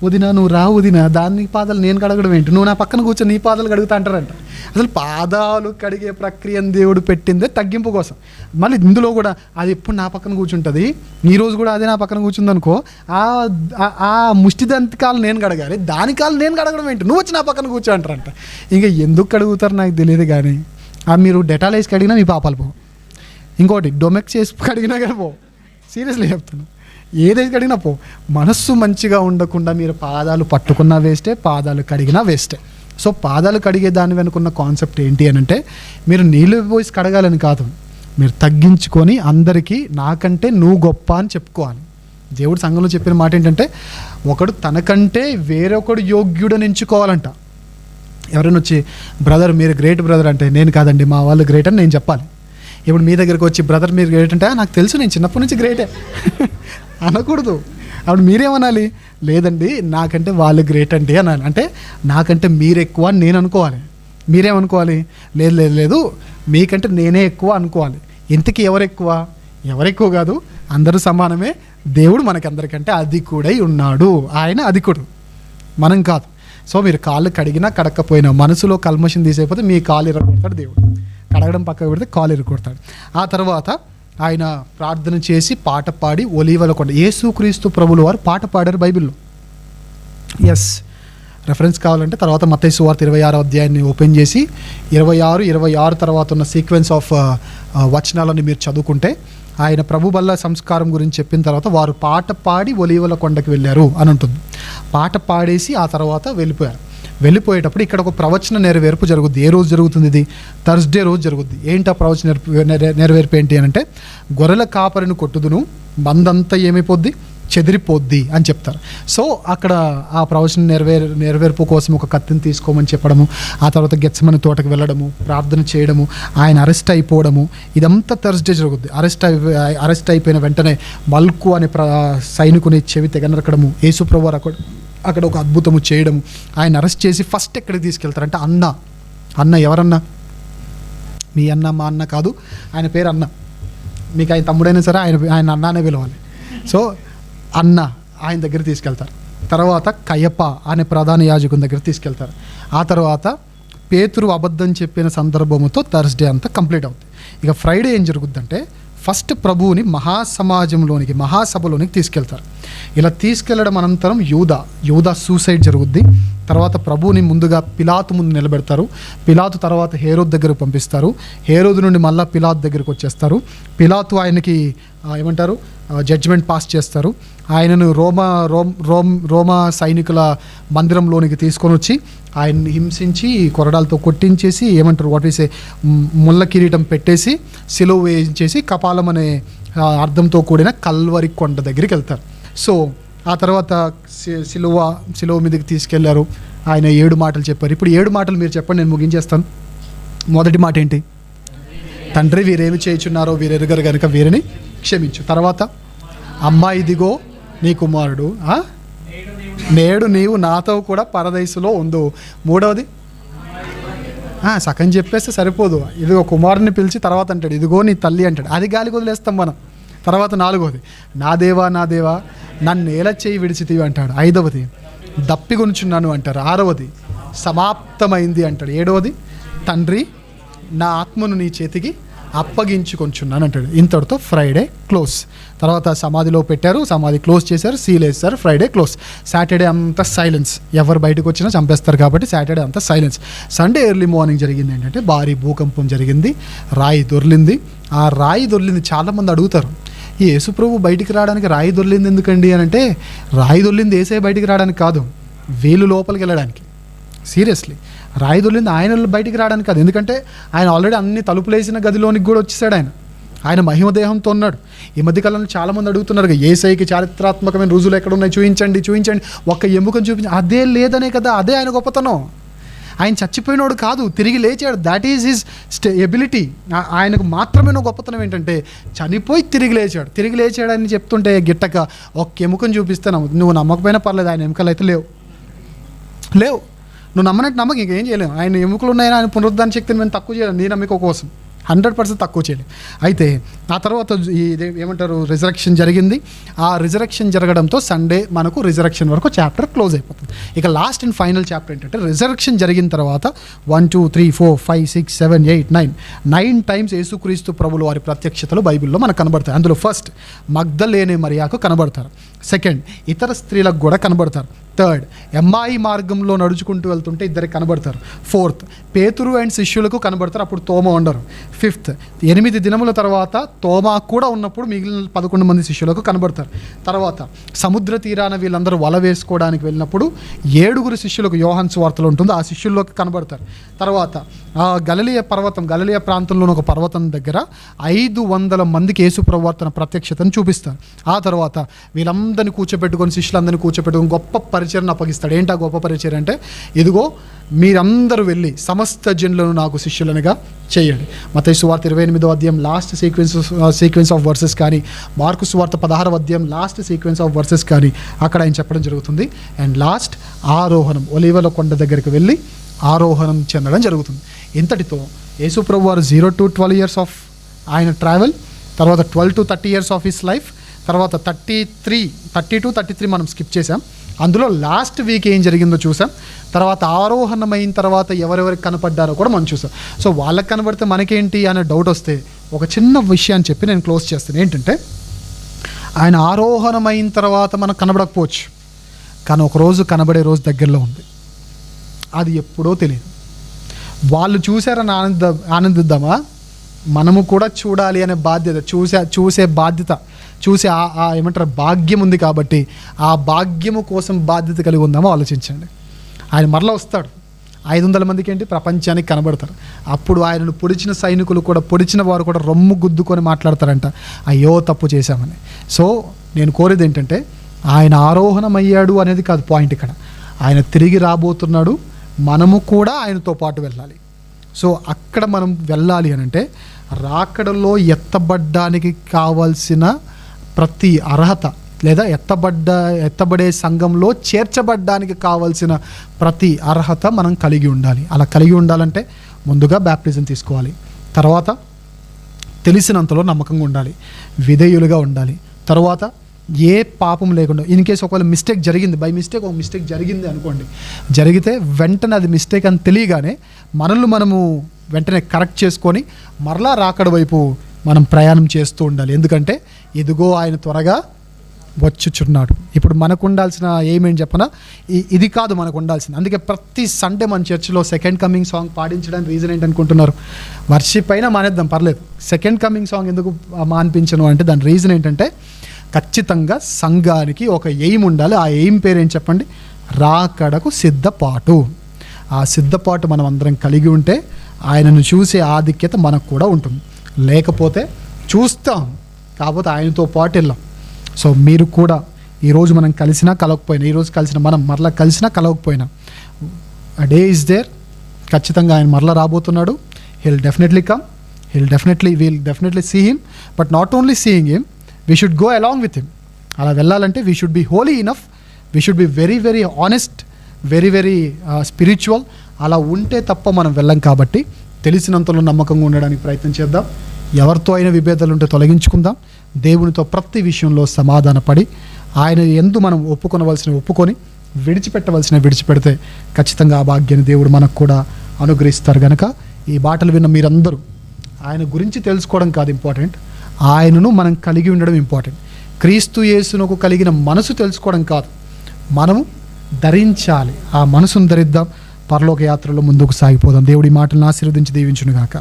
వదిన నువ్వు రా వదిన, దాని పాదాలు నేను కడగడం ఏంటి, నువ్వు నా పక్కన కూర్చొని నీ పాదాలు కడుగుతా అంటారంట. అసలు పాదాలు కడిగే ప్రక్రియను దేవుడు పెట్టిందే తగ్గింపు కోసం. మళ్ళీ ఇందులో కూడా అది ఎప్పుడు నా పక్కన కూర్చుంటుంది, ఈరోజు కూడా అదే నా పక్కన కూర్చుంది అనుకో, ఆ ముష్టి దంతి కాలు నేను కడగాలి, దాని కాలు నేను కడగడం ఏంటి, నువ్వు వచ్చి నా పక్కన కూర్చో అంటారంట. ఇంకా ఎందుకు కడుగుతారు నాకు తెలియదు కానీ మీరు డెటాల్ వేసి కడిగినా మీ పాపాలు పోవు, ఇంకోటి డొమెక్స్ వేసి కడిగినా కానీ పోవు. సీరియస్లీ చెప్తున్నాను, ఏదైతే కడిగినా పో. మనస్సు మంచిగా ఉండకుండా మీరు పాదాలు పట్టుకున్నా వేస్టే, పాదాలు కడిగినా వేస్టే. సో పాదాలు కడిగే దాని వెనుకున్న కాన్సెప్ట్ ఏంటి అని అంటే, మీరు నీళ్ళు పోసి కడగాలని కాదు, మీరు తగ్గించుకొని అందరికీ నాకంటే నువ్వు గొప్ప అని చెప్పుకోవాలి. దేవుడు సంఘంలో చెప్పిన మాట ఏంటంటే, ఒకడు తనకంటే వేరొకడు యోగ్యుడని ఎంచుకోవాలంట. ఎవరైనా వచ్చి బ్రదర్ మీరు గ్రేట్ బ్రదర్ అంటే, నేను కాదండి మా వాళ్ళు గ్రేట్ అని నేను చెప్పాలి. ఇప్పుడు మీ దగ్గరికి వచ్చి బ్రదర్ మీరు గ్రేట్ అంటే, నాకు తెలుసు నేను చిన్నప్పటి నుంచి గ్రేటే అనకూడదు. అప్పుడు మీరేమనాలి? లేదండి నాకంటే వాళ్ళు గ్రేట్ అండి అనాలి. అంటే నాకంటే మీరు ఎక్కువ అని నేను అనుకోవాలి. మీరేమనుకోవాలి? లేదు లేదు లేదు మీకంటే నేనే ఎక్కువ అనుకోవాలి. ఇంతకీ ఎవరెక్కువ కాదు, అందరూ సమానమే. దేవుడు మనకందరికంటే అధికుడై ఉన్నాడు. ఆయన అధికుడు, మనం కాదు. సో మీరు కాళ్ళు కడిగినా కడక్కపోయినా మనసులో కల్మషం తీసేపోతే మీ కాలు ఇరగొడతాడు దేవుడు. కడగడం పక్కకు పెడితే కాలు ఇరగొడతాడు. ఆ తర్వాత ఆయన ప్రార్థన చేసి పాట పాడి ఒలీవల కొండ, యేసుక్రీస్తు ప్రభులు వారు పాట పాడారు బైబిల్లో. ఎస్, రెఫరెన్స్ కావాలంటే తర్వాత మత్తయి సువార్త 26వ అధ్యాయాన్ని ఓపెన్ చేసి 26 తర్వాత ఉన్న సీక్వెన్స్ ఆఫ్ వచనాలని మీరు చదువుకుంటే, ఆయన ప్రభు బల్ల సంస్కారం గురించి చెప్పిన తర్వాత వారు పాట పాడి ఒలీవల కొండకి వెళ్ళారు అని ఉంటుంది. పాట పాడేసి ఆ తర్వాత వెళ్ళిపోయేటప్పుడు ఇక్కడ ఒక ప్రవచన నెరవేర్పు జరుగుద్ది. ఏ రోజు జరుగుతుంది? ఇది థర్స్డే రోజు జరుగుద్ది. ఏంటి ఆ ప్రవచన నెరవేర్పు ఏంటి అని అంటే, గొర్రెల కాపరిని కొట్టుదును, మందంతా ఏమైపోద్ది, చెదిరిపోద్ది అని చెప్తారు. సో అక్కడ ఆ ప్రవచన నెరవేర్పు కోసం ఒక కత్తిని తీసుకోమని చెప్పడము, ఆ తర్వాత గెత్సెమని తోటకు వెళ్ళడము, ప్రార్థన చేయడము, ఆయన అరెస్ట్ అయిపోవడము, ఇదంతా థర్స్డే జరుగుద్ది. అరెస్ట్ అయిపోయిన వెంటనే మల్కు అనే సైనికుని చెవి తెగనరకడము, యేసుప్రభువారు అక్కడ ఒక అద్భుతము చేయడము, ఆయన అరెస్ట్ చేసి ఫస్ట్ ఎక్కడికి తీసుకెళ్తారంటే అన్న ఎవరన్నా? మీ అన్న మా అన్న కాదు, ఆయన పేరు అన్న. మీకు ఆయన తమ్ముడైనా సరే ఆయన అన్నానే పిలవాలి. సో అన్న ఆయన దగ్గర తీసుకెళ్తారు. తర్వాత కయప అనే ప్రధాన యాజకుని దగ్గర తీసుకెళ్తారు. ఆ తర్వాత పేతురు అబద్ధం చెప్పిన సందర్భంతో థర్స్డే అంతా కంప్లీట్ అవుతుంది. ఇక ఫ్రైడే ఏం జరుగుద్దంటే, ఫస్ట్ ప్రభువుని మహాసభలోనికి తీసుకెళ్తారు. ఇలా తీసుకెళ్లడం అనంతరం యూదా సూసైడ్ జరుగుద్ది. తర్వాత ప్రభువుని ముందుగా పిలాతు ముందు నిలబెడతారు. పిలాతు తర్వాత హేరోదు దగ్గరకు పంపిస్తారు. హేరోదు నుండి మళ్ళీ పిలాతు దగ్గరకు వచ్చేస్తారు. పిలాతు ఆయనకి ఏమంటారు జడ్జిమెంట్ పాస్ చేస్తారు. ఆయనను రోమా సైనికుల మందిరంలోనికి తీసుకొని వచ్చి ఆయన్ని హింసించి కొరడాలతో కొట్టించేసి ఏమంటారు ముళ్ళ కిరీటం పెట్టేసి సిలువ వేయించేసి కపాలం అనే అర్థంతో కూడిన కల్వరి కొండ దగ్గరికి వెళ్తారు. సో ఆ తర్వాత సిలువ మీదకి తీసుకెళ్లారు. ఆయన 7 మాటలు చెప్పారు. ఇప్పుడు 7 మాటలు మీరు చెప్పండి, నేను ముగించేస్తాను. మొదటి మాట ఏంటి? తండ్రి వీరేమి చేయుచున్నారో వీరెరుగరు గనుక వీరిని క్షమించు. తర్వాత అమ్మా ఇదిగో నీ కుమారుడు, నేడు నీవు నాతో కూడా పరదైసులో ఉండు. మూడవది సగం చెప్పేస్తే సరిపోదు. ఇదిగో కుమారుని పిలిచి తర్వాత అంటాడు ఇదిగో నీ తల్లి అంటాడు. అది గాలికి వదిలేస్తాం మనం. తర్వాత 4వది, నా దేవా నన్ను ఏల చేయి విడిచితివి అంటాడు. 5వది, దప్పిగొనుచున్నాను అంటారు. 6వది, సమాప్తమైంది అంటాడు. 7వది, తండ్రి నా ఆత్మను నీ చేతికి అప్పగించుకొంచున్నాను అంటాడు. ఇంతటితో ఫ్రైడే క్లోజ్. తర్వాత సమాధిలో పెట్టారు, సమాధి క్లోజ్ చేశారు, సీల్ వేస్తారు, ఫ్రైడే క్లోజ్. సాటర్డే అంతా సైలెన్స్, ఎవరు బయటకు వచ్చినా చంపేస్తారు కాబట్టి సాటర్డే అంతా సైలెన్స్. సండే ఎర్లీ మార్నింగ్ జరిగింది ఏంటంటే భారీ భూకంపం జరిగింది, రాయి దొర్లింది. ఆ రాయి దొర్లింది, చాలామంది అడుగుతారు, ఈ యేసుప్రభు బయటికి రావడానికి రాయి దొర్లింది ఎందుకండి అని అంటే, రాయి దొర్లింది ఏసే బయటికి రావడానికి కాదు, వీళ్ళు లోపలికి వెళ్ళడానికి. సీరియస్లీ, రాయి దొర్లింది ఆయన బయటికి రావడానికి కాదు. ఎందుకంటే ఆయన ఆల్రెడీ అన్ని తలుపులేసిన గదిలోనికి కూడా వచ్చేసాడు. ఆయన మహిమదేహంతో ఉన్నాడు. ఈ మధ్యకాలంలో చాలామంది అడుగుతున్నారు, యేసయ్యకి చారిత్రాత్మకమైన రుజువులు ఎక్కడ ఉన్నాయి, చూపించండి, ఒక్క ఎముకను చూపించి. అదే లేదనే కదా, అదే ఆయన గొప్పతనం. ఆయన చచ్చిపోయినోడు కాదు, తిరిగి లేచాడు. That is his ability. ఆయనకు మాత్రమే గొప్పతనం ఏంటంటే చనిపోయి తిరిగి లేచాడని చెప్తుంటే గిట్టక ఒక్క ఎముకను చూపిస్తాను, నువ్వు నమ్మకపోయినా పర్లేదు, ఆయన ఎముకలు అయితే లేవు. నువ్వు నమ్మనట్టు నమ్మకం ఇంకేం చేయలేము. ఆయన ఎముకలు ఉన్నాయని ఆయన పునరుద్ధాన శక్తిని మేము తక్కువ చేయలేము, నీ నమ్మిక కోసం 100% తక్కువ చేయలేము. అయితే ఆ తర్వాత ఏమంటారు, రిజరక్షన్ జరిగింది. ఆ రిజరక్షన్ జరగడంతో సండే మనకు రిజరక్షన్ వరకు చాప్టర్ క్లోజ్ అయిపోతుంది. ఇక లాస్ట్ అండ్ ఫైనల్ చాప్టర్ ఏంటంటే, రిజరక్షన్ జరిగిన తర్వాత 1 2 3 4 5 6 7 8 9 టైమ్స్ యేసుక్రీస్తు ప్రభులు వారి ప్రత్యక్షతలు బైబిల్లో మనకు కనబడతాయి. అందులో ఫస్ట్ మగ్దలేనే మరియాకు కనబడతారు. సెకండ్, ఇతర స్త్రీలకు కూడా కనబడతారు. థర్డ్, ఎమ్మాయి మార్గంలో నడుచుకుంటూ వెళ్తుంటే ఇద్దరికి కనబడతారు. ఫోర్త్, పేతురు అండ్ శిష్యులకు కనబడతారు, అప్పుడు తోమ ఉండరు. ఫిఫ్త్, 8 దినముల తర్వాత తోమా కూడా ఉన్నప్పుడు మిగిలిన 11 మంది శిష్యులకు కనబడతారు. తర్వాత సముద్ర తీరాన వీళ్ళందరూ వల వేసుకోవడానికి వెళ్ళినప్పుడు 7 శిష్యులకు యోహాను సువార్తలో ఉంటుంది, ఆ శిష్యుల్లోకి కనబడతారు. తర్వాత గలిలయ ప్రాంతంలోని ఒక పర్వతం దగ్గర 500 మందికి యేసు ప్రవర్తన ప్రత్యక్షతను చూపిస్తారు. ఆ తర్వాత వీళ్ళందరినీ కూర్చోపెట్టుకొని, శిష్యులందరినీ కూర్చోపెట్టుకొని గొప్ప పరిచయం అప్పగిస్తాడు. ఏంటా గొప్ప పరిచయం అంటే, ఇదిగో మీరందరూ వెళ్ళి సమస్త జనులను నాకు శిష్యులనుగా చేయండి. మత్తయి సువార్త 28వ అధ్యాయం లాస్ట్ సీక్వెన్స్ ఆఫ్ వర్సెస్ కానీ, మార్కు సువార్త 16వ అధ్యాయం లాస్ట్ సీక్వెన్స్ ఆఫ్ వర్సెస్ కానీ అక్కడ ఆయన చెప్పడం జరుగుతుంది. అండ్ లాస్ట్ ఆరోహణం, ఒలీవల కొండ దగ్గరికి వెళ్ళి ఆరోహణం చెందడం జరుగుతుంది. ఇంతటితో యేసు ప్రభు వారు 0 to 12 years ఆఫ్ ఆయన ట్రావెల్, తర్వాత 12 to 30 years of his life, తర్వాత 30 to 33 మనం స్కిప్ చేసాం. అందులో లాస్ట్ వీక్ ఏం జరిగిందో చూసాం. తర్వాత ఆరోహణమైన తర్వాత ఎవరెవరికి కనపడ్డారో కూడా మనం చూసాం. సో వాళ్ళకి కనబడితే మనకేంటి అనే డౌట్ వస్తే ఒక చిన్న విషయాన్ని చెప్పి నేను క్లోజ్ చేస్తాను. ఏంటంటే, ఆయన ఆరోహణమైన తర్వాత మనకు కనబడకపోవచ్చు, కానీ ఒకరోజు కనబడే రోజు దగ్గరలో ఉంది. అది ఎప్పుడో తెలియదు. వాళ్ళు చూశారని ఆనందిద్దామా, మనము కూడా చూడాలి అనే బాధ్యత, చూసే బాధ్యత, చూసే ఏమంటారు భాగ్యం ఉంది కాబట్టి ఆ భాగ్యము కోసం బాధ్యత కలిగి ఉందామో ఆలోచించండి. ఆయన మరలా వస్తాడు, 500 మందికి ఏంటి ప్రపంచానికి కనబడతారు. అప్పుడు ఆయనను పొడిచిన సైనికులు కూడా, పొడిచిన వారు కూడా రొమ్ము గుద్దుకొని మాట్లాడతారంట, అయ్యో తప్పు చేశామని. సో నేను కోరేది ఏంటంటే, ఆయన ఆరోహణమయ్యాడు అనేది కాదు పాయింట్ ఇక్కడ, ఆయన తిరిగి రాబోతున్నాడు, మనము కూడా ఆయనతో పాటు వెళ్ళాలి. సో అక్కడ మనం వెళ్ళాలి అని అంటే, రాకడలో ఎత్తబడ్డానికి కావాల్సిన ప్రతి అర్హత, లేదా ఎత్తబడే సంఘంలో చేర్చబడ్డానికి కావాల్సిన ప్రతి అర్హత మనం కలిగి ఉండాలి. అలా కలిగి ఉండాలంటే ముందుగా బ్యాప్టిజం తీసుకోవాలి, తర్వాత తెలిసినంతలో నమ్మకంగా ఉండాలి, విధేయులుగా ఉండాలి, తర్వాత ఏ పాపం లేకుండా, ఇన్ కేసు ఒకవేళ మిస్టేక్ జరిగింది, బై మిస్టేక్ ఒక మిస్టేక్ జరిగింది అనుకోండి, జరిగితే వెంటనే అది మిస్టేక్ అని తెలియగానే మనము వెంటనే కరెక్ట్ చేసుకొని మరలా రాకడ వైపు మనం ప్రయాణం చేస్తూ ఉండాలి. ఎందుకంటే ఇదిగో ఆయన త్వరగా వచ్చుచున్నాడు. ఇప్పుడు మనకు ఉండాల్సిన ఏమేంటి చెప్పనా, ఇది కాదు మనకు ఉండాల్సింది. అందుకే ప్రతి సండే మన చర్చిలో సెకండ్ కమింగ్ సాంగ్ పాడించడానికి రీజన్ ఏంటనుకుంటున్నారు? వర్షిప్ అయినా మానేద్దాం పర్లేదు, సెకండ్ కమింగ్ సాంగ్ ఎందుకు మానిపించను అంటే దాని రీజన్ ఏంటంటే, ఖచ్చితంగా సంఘానికి ఒక ఎయిమ్ ఉండాలి. ఆ ఎయిమ్ పేరు ఏం చెప్పండి? రాకడకు సిద్ధపాటు. ఆ సిద్ధపాటు మనం అందరం కలిగి ఉంటే ఆయనను చూసే ఆధిక్యత మనకు కూడా ఉంటుంది. లేకపోతే చూస్తాం, కాకపోతే ఆయనతో పాటు వెళ్ళాం. సో మీరు కూడా ఈరోజు మనం కలిసినా కలవకపోయినా, ఈరోజు కలిసిన మనం మరలా కలిసినా కలవకపోయినా, అ డే ఈజ్ దేర్, ఖచ్చితంగా ఆయన మరలా రాబోతున్నాడు. Will definitely see him, but not only seeing him, we should go along with him. అలా వెళ్ళాలంటే we should be holy enough, we should be very very honest, very very spiritual. అలా ఉంటే తప్ప మనం వెళ్ళం. కాబట్టి తెలిసినంతలో నమ్మకంగా ఉండడానికి ప్రయత్నం చేద్దాం. ఎవరితో అయినా విభేదాలు ఉంటే తొలగించుకుందాం. దేవునితో ప్రతి విషయంలో సమాధానపడి ఆయన యందు మనం ఒప్పుకొని విడిచిపెడితే ఖచ్చితంగా ఆ భాగ్యాన్ని దేవుడు మనకు కూడా అనుగ్రహిస్తారు. కనుక ఈ మాటలు విన్న మీరందరూ ఆయన గురించి తెలుసుకోవడం కాదు ఇంపార్టెంట్, ఆయనను మనం కలిగి ఉండడం ఇంపార్టెంట్. క్రీస్తు యేసునకు కలిగిన మనసు తెలుసుకోవడం కాదు, మనము ధరించాలి. ఆ మనసును ధరిద్దాం, పరలోక యాత్రలో ముందుకు సాగిపోదాం. దేవుడి మాటలను ఆశీర్వదించి దీవించును గాక.